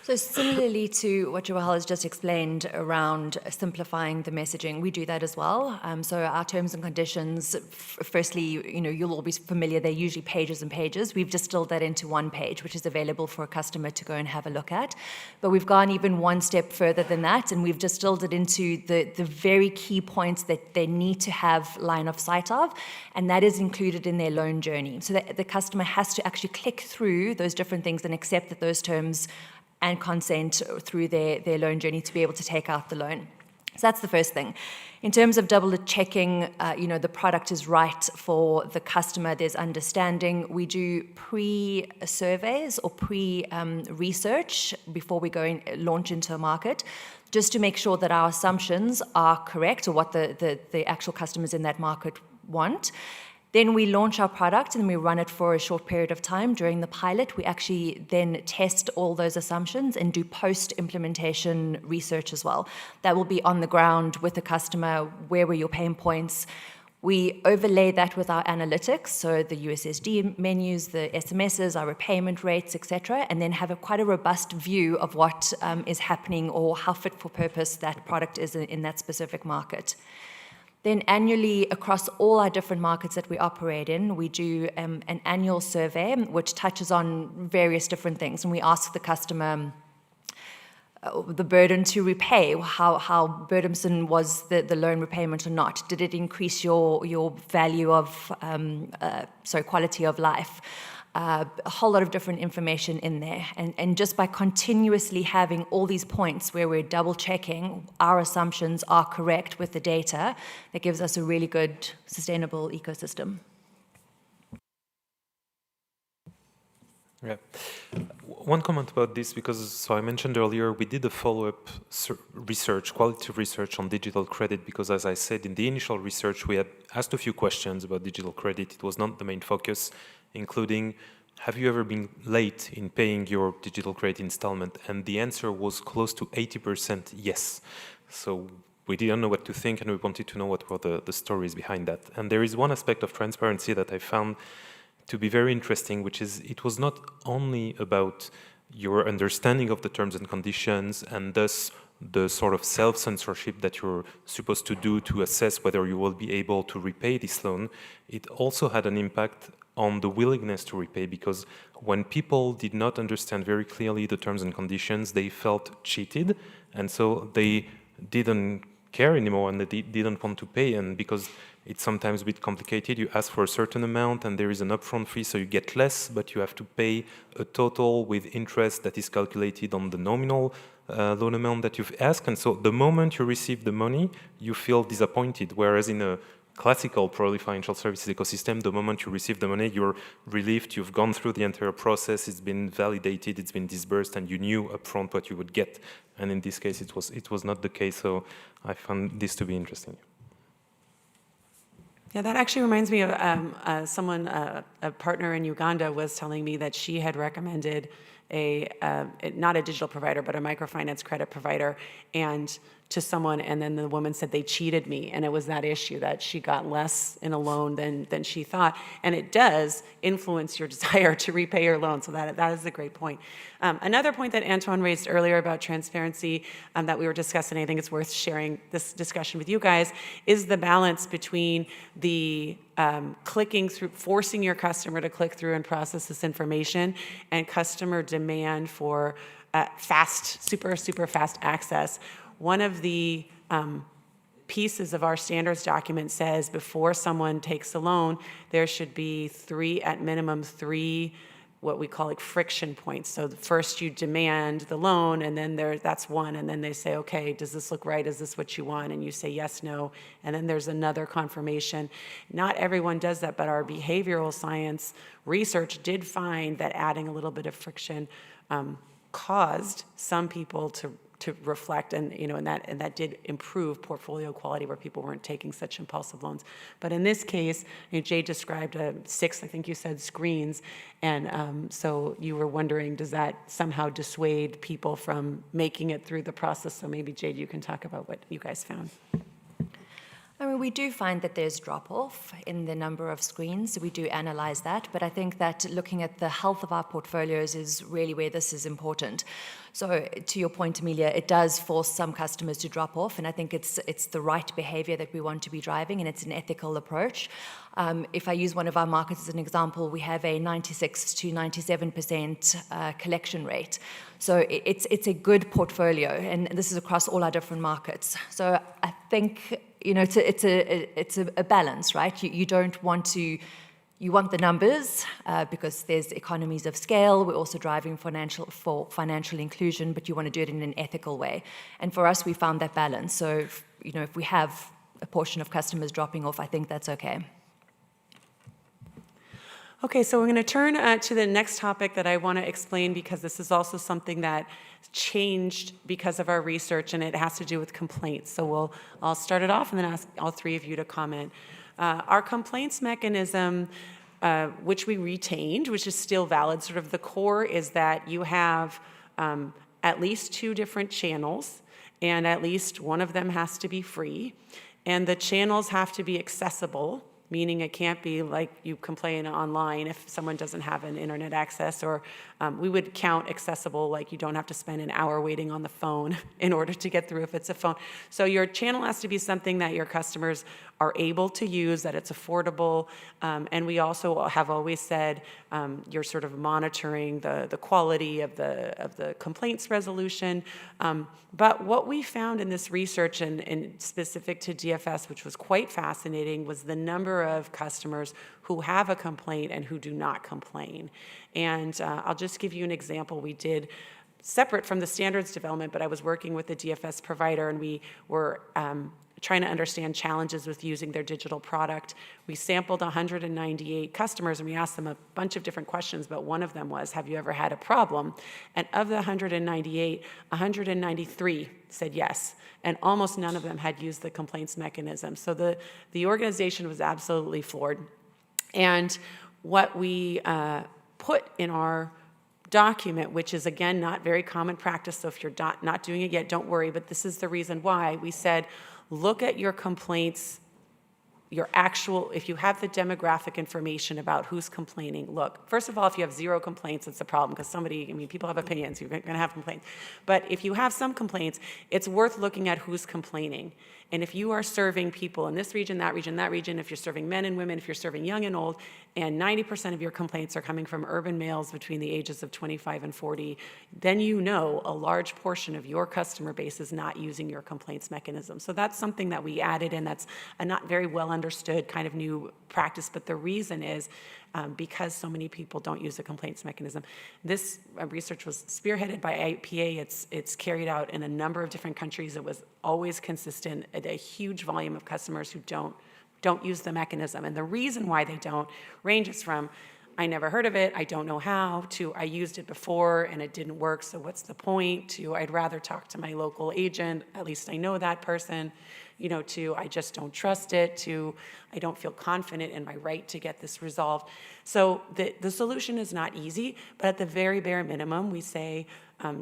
So similarly to what Joelle has just explained around simplifying the messaging, we do that as well. So our terms and conditions, firstly, you'll all be familiar, they're usually pages and pages. We've distilled that into one page, which is available for a customer to go and have a look at. But we've gone even one step further than that, and we've distilled it into the very key points that they need to have line of sight of, and that is included in their loan journey. So that the customer has to actually click through those different things and accept that those terms and consent through their loan journey to be able to take out the loan. So that's the first thing. In terms of double checking, the product is right for the customer, there's understanding. We do pre-surveys or pre-research before we go and launch into a market, just to make sure that our assumptions are correct or what the actual customers in that market want. Then we launch our product and we run it for a short period of time. During the pilot, we actually then test all those assumptions and do post-implementation research as well. That will be on the ground with the customer. Where were your pain points? We overlay that with our analytics, so the USSD menus, the SMSs, our repayment rates, etc., and then have quite a robust view of what is happening or how fit for purpose that product is in that specific market. Then annually, across all our different markets that we operate in, we do an annual survey which touches on various different things. And we ask the customer the burden to repay, how burdensome was the loan repayment or not. Did it increase your value of, quality of life? A whole lot of different information in there. And just by continuously having all these points where we're double checking our assumptions are correct with the data, that gives us a really good sustainable ecosystem.
Yeah. One comment about this, because I mentioned earlier, we did a follow-up research, quality research on digital credit, because as I said, in the initial research, we had asked a few questions about digital credit. It was not the main focus, including, have you ever been late in paying your digital credit installment? And the answer was close to 80% yes. So we didn't know what to think, and we wanted to know what were the stories behind that. And there is one aspect of transparency that I found to be very interesting, which is it was not only about your understanding of the terms and conditions and thus the sort of self-censorship that you're supposed to do to assess whether you will be able to repay this loan. It also had an impact on the willingness to repay, because when people did not understand very clearly the terms and conditions, they felt cheated, and so they didn't care anymore and they didn't want to pay. And because it's sometimes a bit complicated, you ask for a certain amount and there is an upfront fee, so you get less, but you have to pay a total with interest that is calculated on the nominal loan amount that you've asked. And so the moment you receive the money, you feel disappointed, whereas in a classical probably financial services ecosystem, the moment you receive the money, you're relieved, you've gone through the entire process, it's been validated, it's been disbursed, and you knew upfront what you would get. And in this case, it was not the case, so I found this to be interesting.
Yeah, that actually reminds me of a partner in Uganda was telling me that she had recommended not a digital provider, but a microfinance credit provider, and to someone, and then the woman said, they cheated me, and it was that issue that she got less in a loan than she thought, and it does influence your desire to repay your loan, so that is a great point. Another point that Antoine raised earlier about transparency that we were discussing, I think it's worth sharing this discussion with you guys, is the balance between the clicking through, forcing your customer to click through and process this information, and customer demand for fast, super fast access. One of the pieces of our standards document says before someone takes a loan, there should be at minimum three what we call like friction points. So first you demand the loan, and then that's one, and then they say, okay, does this look right? Is this what you want? And you say yes, no, and then there's another confirmation. Not everyone does that, but our behavioral science research did find that adding a little bit of friction caused some people to reflect, and and that did improve portfolio quality where people weren't taking such impulsive loans. But in this case, Jay described 6, I think you said, screens, and so you were wondering, does that somehow dissuade people from making it through the process? So maybe Jade, you can talk about what you guys found.
I mean, we do find that there's drop-off in the number of screens. We do analyze that, but I think that looking at the health of our portfolios is really where this is important. So to your point, Amelia, it does force some customers to drop off, and I think it's the right behavior that we want to be driving, and it's an ethical approach. If I use one of our markets as an example, we have a 96 to 97% collection rate. So it's a good portfolio, and this is across all our different markets. So I think it's a balance, right? You don't want to. You want the numbers because there's economies of scale. We're also driving for financial inclusion, but you want to do it in an ethical way. And for us, we found that balance. So, if we have a portion of customers dropping off, I think that's okay.
Okay, so we're going to turn to the next topic that I want to explain, because this is also something that changed because of our research, and it has to do with complaints. So I'll start it off and then ask all three of you to comment. Our complaints mechanism, which we retained, which is still valid, sort of the core is that you have at least 2 different channels, and at least one of them has to be free, and the channels have to be accessible, meaning it can't be like you complain online if someone doesn't have an internet access, or we would count accessible like you don't have to spend an hour waiting on the phone in order to get through if it's a phone. So your channel has to be something that your customers are able to use, that it's affordable, and we also have always said you're sort of monitoring the quality of the complaints resolution. But what we found in this research, and specific to DFS, which was quite fascinating, was the number of customers who have a complaint and who do not complain. And I'll just give you an example. We did, separate from the standards development, but I was working with a DFS provider, and we were trying to understand challenges with using their digital product. We sampled 198 customers, and we asked them a bunch of different questions, but one of them was, have you ever had a problem? And of the 198, 193 said yes, and almost none of them had used the complaints mechanism. So the organization was absolutely floored. And what we put in our document, which is, again, not very common practice, so if you're not doing it yet, don't worry, but this is the reason why. We said, look at your complaints, your actual, if you have the demographic information about who's complaining, look, first of all, if you have 0 complaints, it's a problem, because people have opinions, you're going to have complaints. But if you have some complaints, it's worth looking at who's complaining. And if you are serving people in this region, that region, that region, if you're serving men and women, if you're serving young and old, and 90% of your complaints are coming from urban males between the ages of 25 and 40, then a large portion of your customer base is not using your complaints mechanism. So that's something that we added in. That's a not very well understood kind of new practice, but the reason is because so many people don't use the complaints mechanism. This research was spearheaded by IPA. It's carried out in a number of different countries. It was always consistent at a huge volume of customers who don't use the mechanism. And the reason why they don't ranges from, I never heard of it, I don't know how, to I used it before and it didn't work, so what's the point, to I'd rather talk to my local agent, at least I know that person, to I just don't trust it, to I don't feel confident in my right to get this resolved. So the solution is not easy, but at the very bare minimum, we say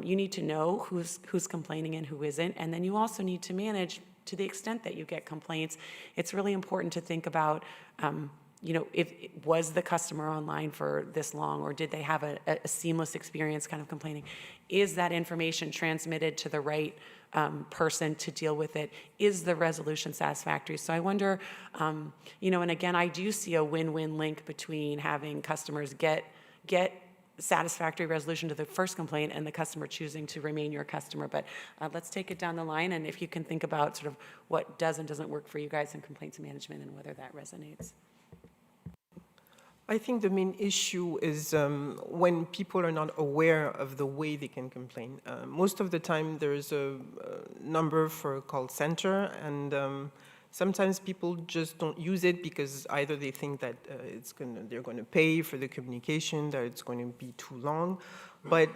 you need to know who's complaining and who isn't, and then you also need to manage, to the extent that you get complaints, it's really important to think about if was the customer online for this long, or did they have a seamless experience kind of complaining? Is that information transmitted to the right person to deal with it? Is the resolution satisfactory? So I wonder, and again, I do see a win-win link between having customers get satisfactory resolution to the first complaint and the customer choosing to remain your customer. But let's take it down the line, and if you can think about sort of what does and doesn't work for you guys in complaints management and whether that resonates.
I think the main issue is when people are not aware of the way they can complain. Most of the time there's a number for a call center, and sometimes people just don't use it because either they think that they're going to pay for the communication, that it's going to be too long. But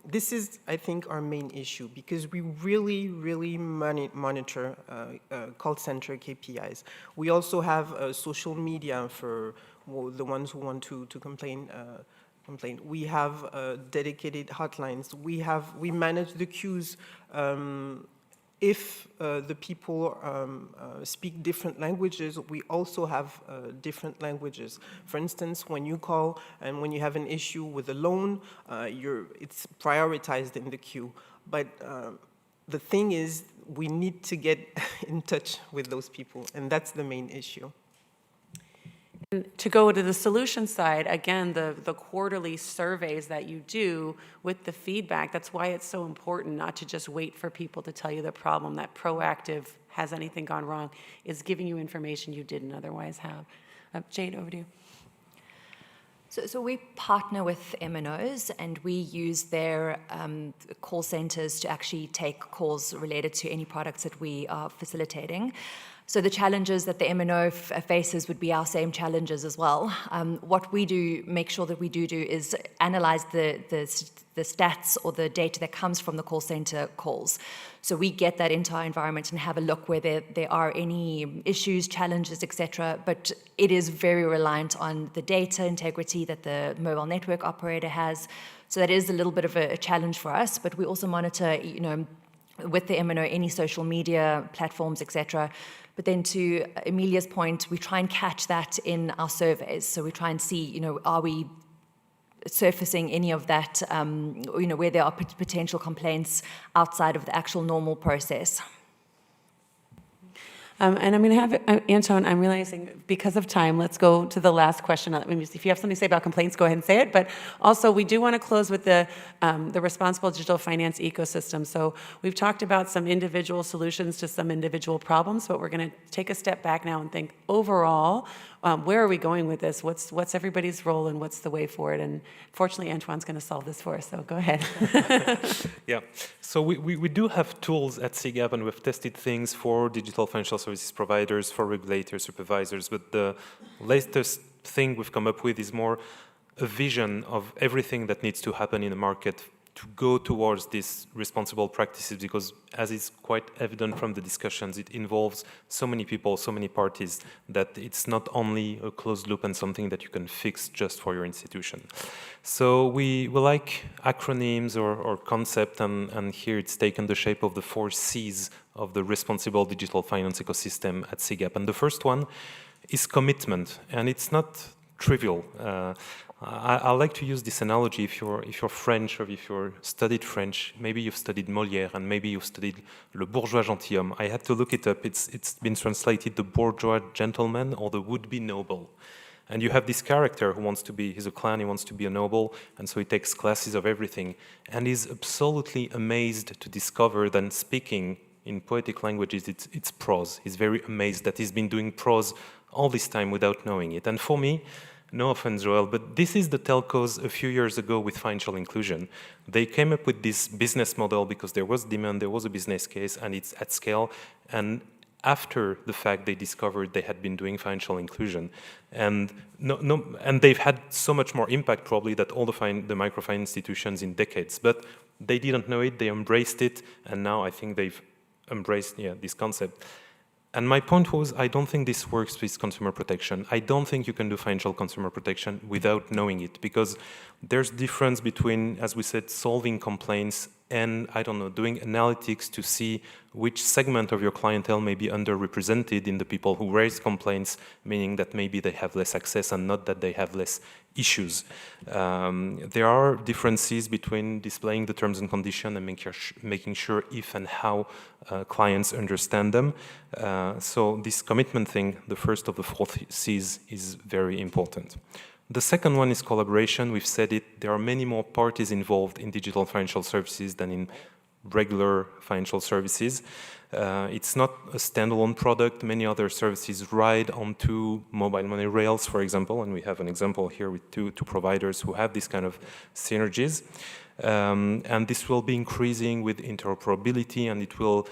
this is, I think, our main issue, because we really monitor call center KPIs. We also have social media for the ones who want to complain. We have dedicated hotlines. We manage the queues. If the people speak different languages, we also have different languages. For instance, when you call and when you have an issue with a loan, it's prioritized in the queue. But the thing is, we need to get in touch with those people, and that's the main issue.
To go to the solution side, again, the quarterly surveys that you do with the feedback, that's why it's so important not to just wait for people to tell you the problem. That proactive, has anything gone wrong, is giving you information you didn't otherwise have. Jade, over to you.
So we partner with MNOs, and we use their call centers to actually take calls related to any products that we are facilitating. So the challenges that the MNO faces would be our same challenges as well. What we do, make sure that we do is analyze the stats or the data that comes from the call center calls. So we get that into our environment and have a look where there are any issues, challenges, etc. But it is very reliant on the data integrity that the mobile network operator has. So that is a little bit of a challenge for us. But we also monitor, with the MNO, any social media platforms, etc. But then to Emilia's point, we try and catch that in our surveys. So we try and see, are we surfacing any of that, where there are potential complaints outside of the actual normal process.
And I'm going to have, Anton, I'm realizing because of time, let's go to the last question. If you have something to say about complaints, go ahead and say it. But also, we do want to close with the responsible digital finance ecosystem. So we've talked about some individual solutions to some individual problems, but we're going to take a step back now and think overall, where are we going with this? What's everybody's role and what's the way forward? And fortunately, Antoine's going to solve this for us, so go ahead.
Yeah, so we do have tools at CGAP, and we've tested things for digital financial services providers, for regulators, supervisors, but the latest thing we've come up with is more a vision of everything that needs to happen in the market to go towards these responsible practices, because as is quite evident from the discussions, it involves so many people, so many parties, that it's not only a closed loop and something that you can fix just for your institution. So we like acronyms or concept, and here it's taken the shape of the 4 C's of the responsible digital finance ecosystem at CGAP. And the first one is commitment, and it's not trivial. I like to use this analogy. If you're French, or if you're studied French, maybe you've studied Molière, and maybe you've studied Le Bourgeois Gentilhomme. I had to look it up. It's been translated the bourgeois gentleman or the would-be noble. And you have this character who wants to be, he's a clown, he wants to be a noble, and so he takes classes of everything, and is absolutely amazed to discover that speaking in poetic languages, it's prose. He's very amazed that he's been doing prose all this time without knowing it. And for me, no offense, Joel, but this is the telcos a few years ago with financial inclusion. They came up with this business model because there was demand, there was a business case, and it's at scale. And after the fact, they discovered they had been doing financial inclusion. And and they've had so much more impact probably than all the microfinance institutions in decades. But they didn't know it, they embraced it, and now I think they've embraced this concept. And my point was, I don't think this works with consumer protection. I don't think you can do financial consumer protection without knowing it, because there's difference between, as we said, solving complaints and, I don't know, doing analytics to see which segment of your clientele may be underrepresented in the people who raise complaints, meaning that maybe they have less access and not that they have less issues. There are differences between displaying the terms and conditions and making sure if and how clients understand them. So this commitment thing, the first of the 4 C's, is very important. The second one is collaboration. We've said it, there are many more parties involved in digital financial services than in regular financial services. It's not a standalone product. Many other services ride onto mobile money rails, for example, and we have an example here with two providers who have this kind of synergies. And this will be increasing with interoperability, and it will,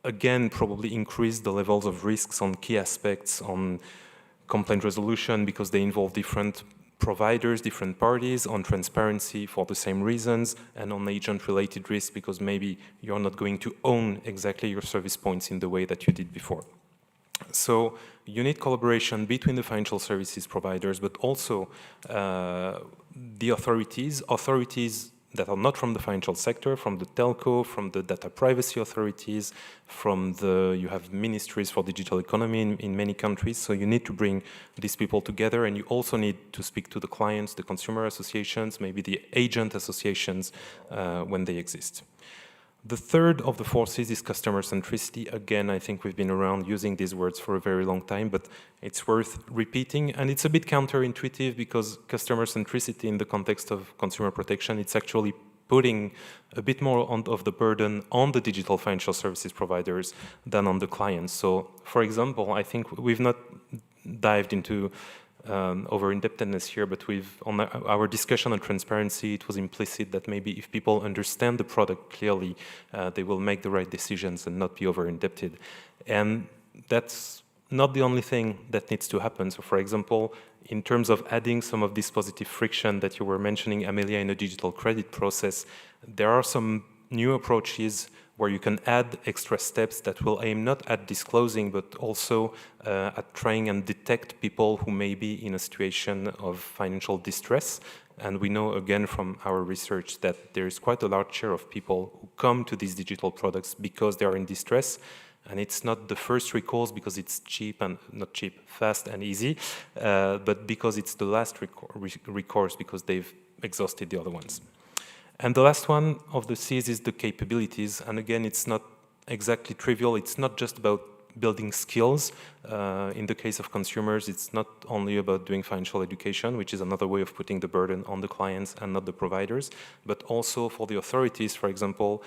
again, probably increase the levels of risks on key aspects on complaint resolution because they involve different providers, different parties, on transparency for the same reasons, and on agent-related risk because maybe you're not going to own exactly your service points in the way that you did before. So you need collaboration between the financial services providers, but also the authorities that are not from the financial sector, from the telco, from the data privacy authorities, you have ministries for digital economy in many countries, so you need to bring these people together, and you also need to speak to the clients, the consumer associations, maybe the agent associations when they exist. The third of the forces is customer centricity. Again, I think we've been around using these words for a very long time, but it's worth repeating. And it's a bit counterintuitive because customer centricity in the context of consumer protection, it's actually putting a bit more of the burden on the digital financial services providers than on the clients. So, for example, I think we've not dived into over-indebtedness here, but on our discussion on transparency, it was implicit that maybe if people understand the product clearly, they will make the right decisions and not be over-indebted. And that's not the only thing that needs to happen. So, for example, in terms of adding some of this positive friction that you were mentioning, Amelia, in a digital credit process, there are some new approaches where you can add extra steps that will aim not at disclosing, but also at trying and detect people who may be in a situation of financial distress. And we know, again, from our research that there is quite a large share of people who come to these digital products because they are in distress. And it's not the first recourse because it's cheap and not cheap, fast and easy, but because it's the last recourse because they've exhausted the other ones. And the last one of the C's is the capabilities. And again, it's not exactly trivial. It's not just about building skills. In the case of consumers, it's not only about doing financial education, which is another way of putting the burden on the clients and not the providers, but also for the authorities, for example,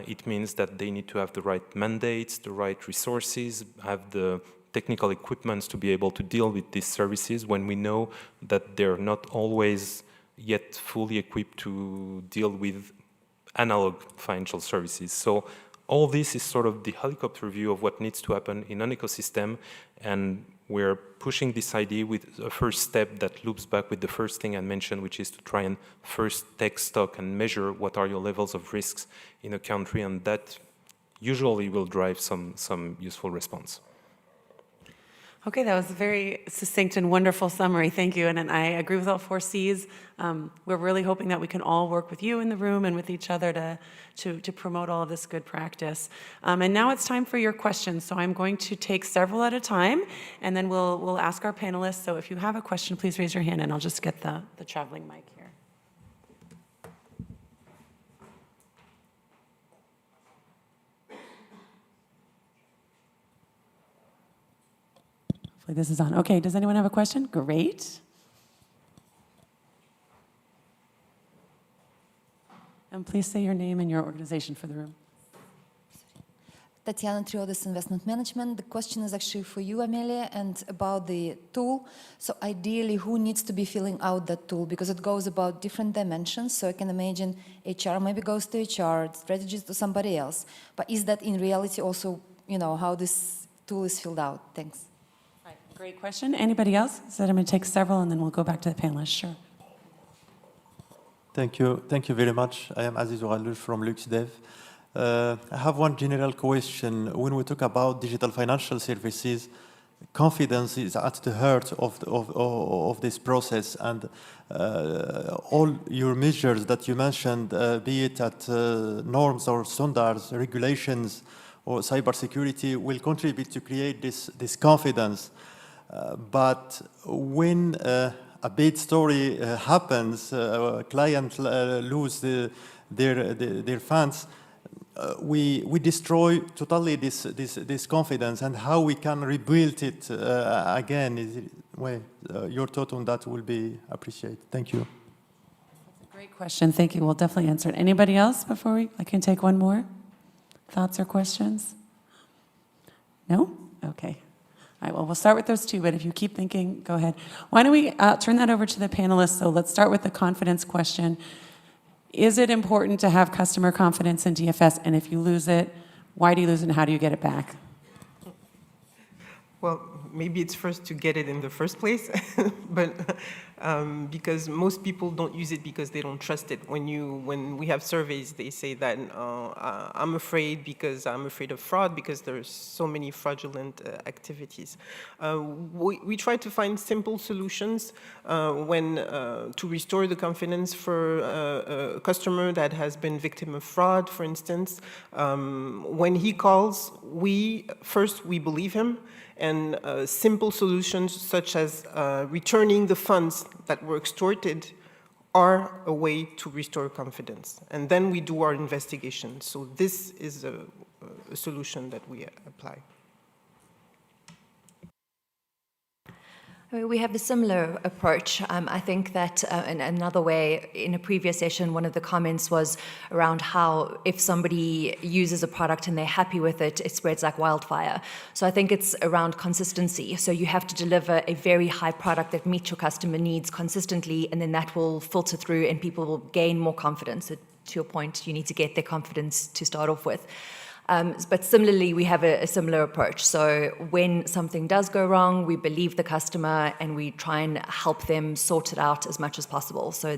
it means that they need to have the right mandates, the right resources, have the technical equipments to be able to deal with these services when we know that they're not always yet fully equipped to deal with analog financial services. So all this is sort of the helicopter view of what needs to happen in an ecosystem, and we're pushing this idea with a first step that loops back with the first thing I mentioned, which is to try and first take stock and measure what are your levels of risks in a country, and that usually will drive some useful response.
Okay, that was a very succinct and wonderful summary. Thank you. And I agree with all 4 C's. We're really hoping that we can all work with you in the room and with each other to promote all of this good practice. And now it's time for your questions. So I'm going to take several at a time, and then we'll ask our panelists. So if you have a question, please raise your hand, and I'll just get the traveling mic here. Hopefully this is on. Okay, does anyone have a question? Great. And please say your name and your organization for the room.
Tatiana Triodos, Investment Management. The question is actually for you, Amelia, and about the tool. So ideally, who needs to be filling out that tool? Because it goes about different dimensions. So I can imagine HR maybe goes to HR, strategies to somebody else. But is that in reality also, how this tool is filled out? Thanks.
Right. Great question. Anybody else? So I'm going to take several, and then we'll go back to the panelists. Sure.
Thank you. Thank you very much. I am Aziz Oughallou from LuxDev. I have one general question. When we talk about digital financial services, confidence is at the heart of this process, and all your measures that you mentioned, be it at norms or standards, regulations, or cybersecurity, will contribute to create this confidence. But when a bad story happens, clients lose their funds, we destroy totally this confidence, and how we can rebuild it again. Your thought on that will be appreciated. Thank you.
That's a Great question. Thank you. We'll definitely answer it. Anybody else before I can take one more? Thoughts or questions? No? Okay. All right, well, we'll start with those two, but if you keep thinking, go ahead. Why don't we turn that over to the panelists? So let's start with the confidence question. Is it important to have customer confidence in DFS? And if you lose it, why do you lose it and how do you get it back?
Well, maybe it's first to get it in the first place, but because most people don't use it because they don't trust it. When we have surveys, they say that I'm afraid because I'm afraid of fraud because there's so many fraudulent activities. We try to find simple solutions to restore the confidence for a customer that has been victim of fraud, for instance. When he calls, we believe him. And simple solutions such as returning the funds that were extorted are a way to restore confidence. And then we do our investigation. So this is a solution that we apply.
We have a similar approach. I think that in another way, in a previous session, one of the comments was around how if somebody uses a product and they're happy with it, it spreads like wildfire. So I think it's around consistency. So you have to deliver a very high product that meets your customer needs consistently, and then that will filter through and people will gain more confidence. So to your point, you need to get their confidence to start off with. But similarly, we have a similar approach. So when something does go wrong, we believe the customer and we try and help them sort it out as much as possible. So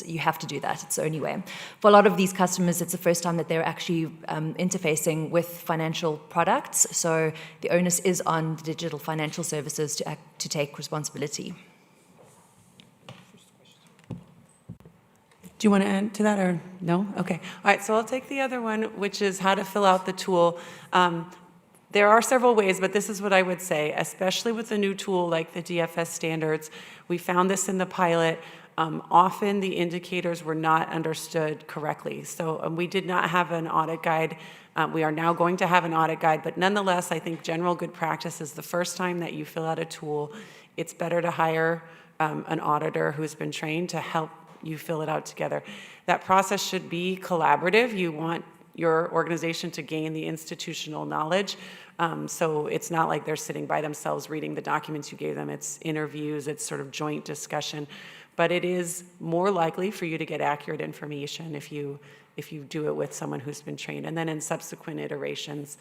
you have to do that. It's the only way. For a lot of these customers, it's the first time that they're actually interfacing with financial products. So the onus is on the digital financial services to take responsibility.
Do you want to add to that or no? Okay. All right, so I'll take the other one, which is how to fill out the tool. There are several ways, but this is what I would say, especially with a new tool like the DFS Standards. We found this in the pilot. Often the indicators were not understood correctly. So we did not have an audit guide. We are now going to have an audit guide, but nonetheless, I think general good practice is the first time that you fill out a tool, it's better to hire an auditor who's been trained to help you fill it out together. That process should be collaborative. You want your organization to gain the institutional knowledge. So it's not like they're sitting by themselves reading the documents you gave them. It's interviews, it's sort of joint discussion. But it is more likely for you to get accurate information if you do it with someone who's been trained. And then in subsequent iterations,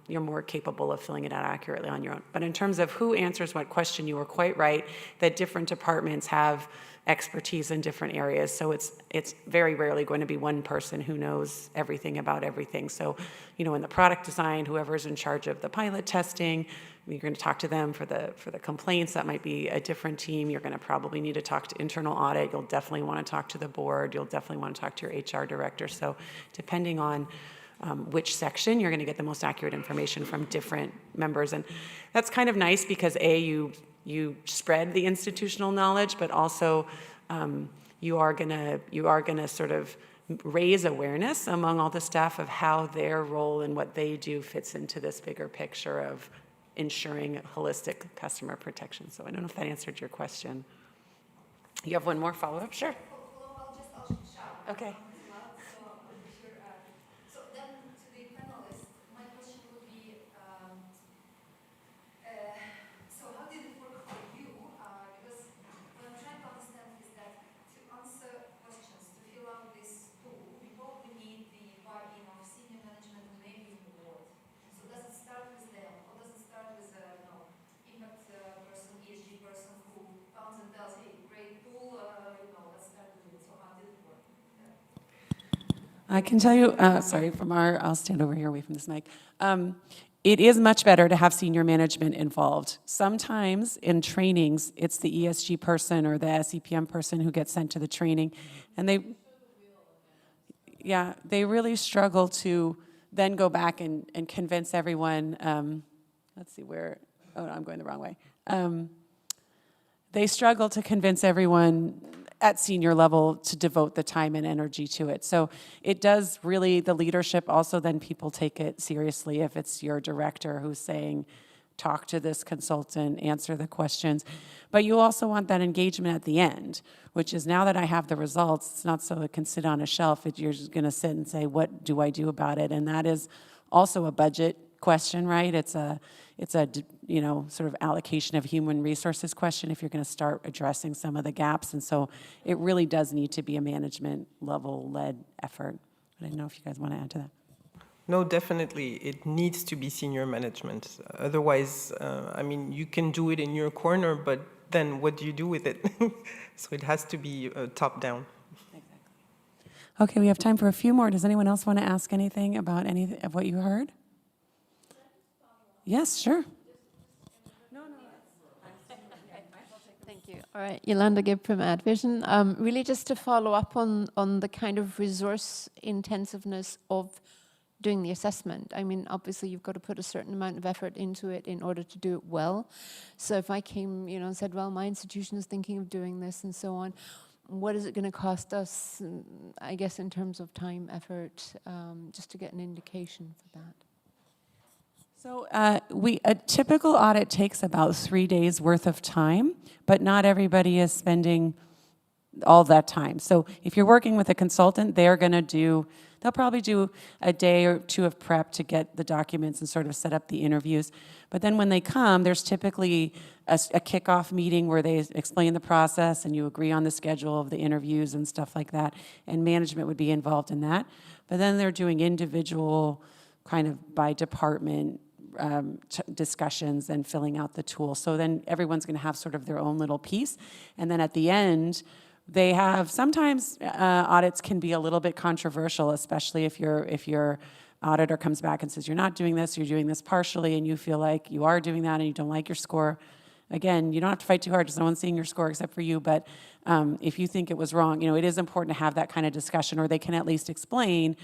you're more capable of filling it out accurately on your own. But in terms of who answers what question, you were quite right that different departments have expertise in different areas. So it's very rarely going to be one person who knows everything about everything. So, in the product design, whoever's in charge of the pilot testing, you're going to talk to them for the complaints. That might be a different team. You're going to probably need to talk to internal audit. You'll definitely want to talk to the board. You'll definitely want to talk to your HR director. So depending on which section, you're going to get the most accurate information from different members. And that's kind of nice because you spread the institutional knowledge, but also you are gonna sort of raise awareness among all the staff of how their role and what they do fits into this bigger picture of ensuring holistic customer protection. So I don't know if that answered your question. You have one more follow-up? Sure.
I'll shout.
Okay.
So then to the panelists, my question would be, so how did it work for you? Because what I'm trying to understand is that to answer questions, to fill out this tool, we probably need the buy-in of senior management and maybe the board. So does it start with them, or does it start with impact person, ESG person who comes and tells, hey, great tool, let's start doing it. So how did it work?
I can tell you, I'll stand over here away from this mic. It is much better to have senior management involved. Sometimes in trainings, it's the ESG person or the SEPM person who gets sent to the training, and they really struggle to then go back and convince everyone. Let's see where. Oh, no, I'm going the wrong way. They struggle to convince everyone at senior level to devote the time and energy to it. So it does really, the leadership also then people take it seriously if it's your director who's saying, talk to this consultant, answer the questions. But you also want that engagement at the end, which is now that I have the results, it's not so it can sit on a shelf. You're just going to sit and say, what do I do about it? And that is also a budget question, right? It's a sort of allocation of human resources question if you're going to start addressing some of the gaps. And so it really does need to be a management level led effort. I don't know if you guys want to add to that.
No, definitely. It needs to be senior management. Otherwise, I mean, you can do it in your corner, but then what do you do with it? So it has to be top down.
Exactly. Okay, we have time for a few more. Does anyone else want to ask anything about any of what you heard? Yes, sure.
Thank you. All right, Yolanda Gibb from AdVision. Really just to follow up on the kind of resource intensiveness of doing the assessment. I mean, obviously you've got to put a certain amount of effort into it in order to do it well. So if I came, and said, well, my institution is thinking of doing this and so on, what is it going to cost us, I guess, in terms of time, effort, just to get an indication for that?
So a typical audit takes about 3 days worth of time, but not everybody is spending all that time. So if you're working with a consultant, they'll probably do a day or two of prep to get the documents and sort of set up the interviews. But then when they come, there's typically a kickoff meeting where they explain the process and you agree on the schedule of the interviews and stuff like that. And management would be involved in that. But then they're doing individual kind of by department discussions and filling out the tool. So then everyone's going to have sort of their own little piece. And then at the end, they have, sometimes audits can be a little bit controversial, especially if your auditor comes back and says, you're not doing this, you're doing this partially, and you feel like you are doing that and you don't like your score. Again, you don't have to fight too hard because no one's seeing your score except for you, but if you think it was wrong, it is important to have that kind of discussion, or they can at least explain,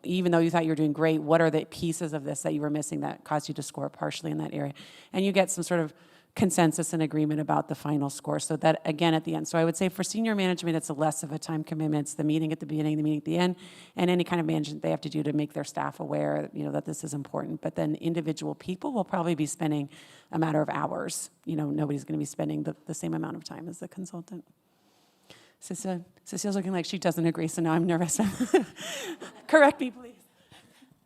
even though you thought you were doing great, what are the pieces of this that you were missing that caused you to score partially in that area? And you get some sort of consensus and agreement about the final score. So that, again, at the end. So I would say for senior management, it's less of a time commitment. It's the meeting at the beginning, the meeting at the end, and any kind of management they have to do to make their staff aware, that this is important. But then individual people will probably be spending a matter of hours. Nobody's going to be spending the same amount of time as the consultant. Cecile's looking like she doesn't agree, so now I'm nervous. Correct me, please.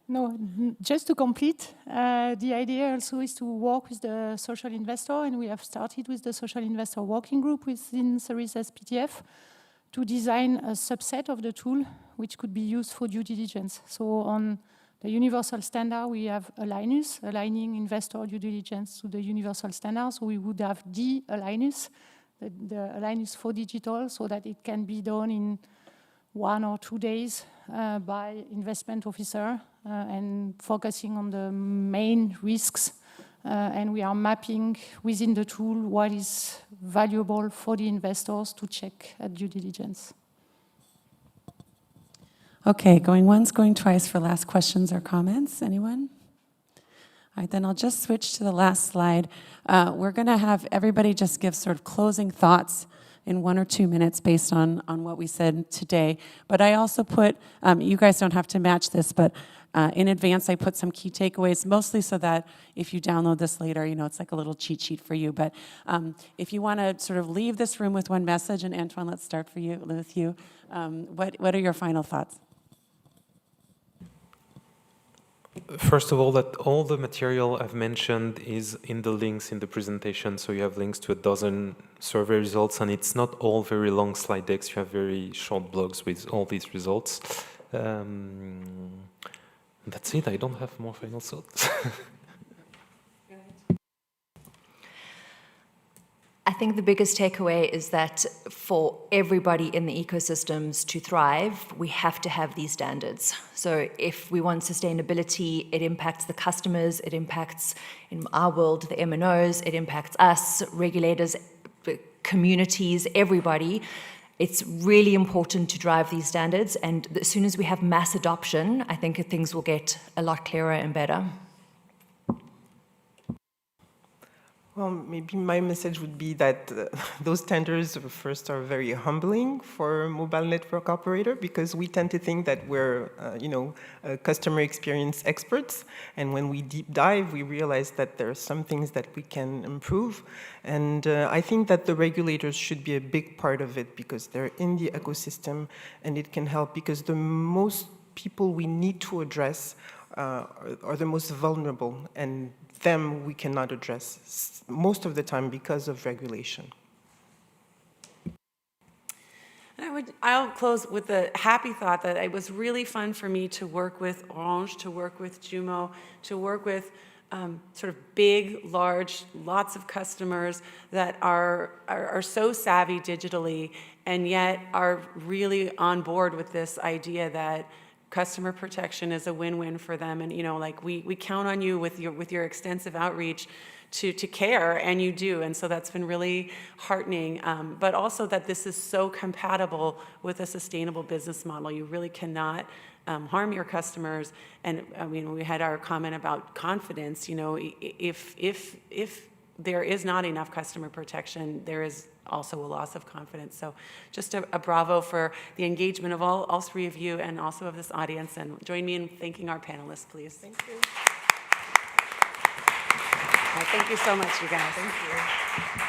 No, just to complete, the idea also is to work with the social investor, and we have started with the social investor working group within Cerise+SPTF to design a subset of the tool which could be used for due diligence. So on the universal standard, we have Linus, aligning investor due diligence to the universal standard. So we would have the Linus, the Linus for digital, so that it can be done in 1 or 2 days by investment officer and focusing on the main risks. And we are mapping within the tool what is valuable for the investors to check at due diligence.
Okay, going once, going twice for last questions or comments. Anyone? All right, then I'll just switch to the last slide. We're going to have everybody just give sort of closing thoughts in 1 or 2 minutes based on what we said today. But I also put, you guys don't have to match this, but in advance I put some key takeaways, mostly so that if you download this later, it's like a little cheat sheet for you. But if you want to sort of leave this room with one message, and Antoine, let's start with you. What are your final thoughts?
First of all, that all the material I've mentioned is in the links in the presentation. So you have links to 12 survey results, and it's not all very long slide decks. You have very short blogs with all these results. That's it. I don't have more final thoughts.
I think the biggest takeaway is that for everybody in the ecosystems to thrive, we have to have these standards. So if we want sustainability, it impacts the customers, it impacts, in our world, the MNOs, it impacts us, regulators, communities, everybody. It's really important to drive these standards, and as soon as we have mass adoption, I think things will get a lot clearer and better.
Well, maybe my message would be that those standards first are very humbling for mobile network operator, because we tend to think that we're, customer experience experts. And when we deep dive, we realize that there are some things that we can improve. And I think that the regulators should be a big part of it, because they're in the ecosystem and it can help, because the most people we need to address are the most vulnerable, and them we cannot address most of the time because of regulation.
And I'll close with the happy thought that it was really fun for me to work with Orange, to work with Jumo, to work with sort of big, large, lots of customers that are so savvy digitally and yet are really on board with this idea that customer protection is a win-win for them. And we count on you with your extensive outreach to care, and you do. And so that's been really heartening, but also that this is so compatible with a sustainable business model. You really cannot harm your customers. And I mean, we had our comment about confidence. If there is not enough customer protection, there is also a loss of confidence. So just a bravo for the engagement of all three of you and also of this audience. And join me in thanking our panelists, please.
Thank you.
Thank you so much, you guys.
Thank you.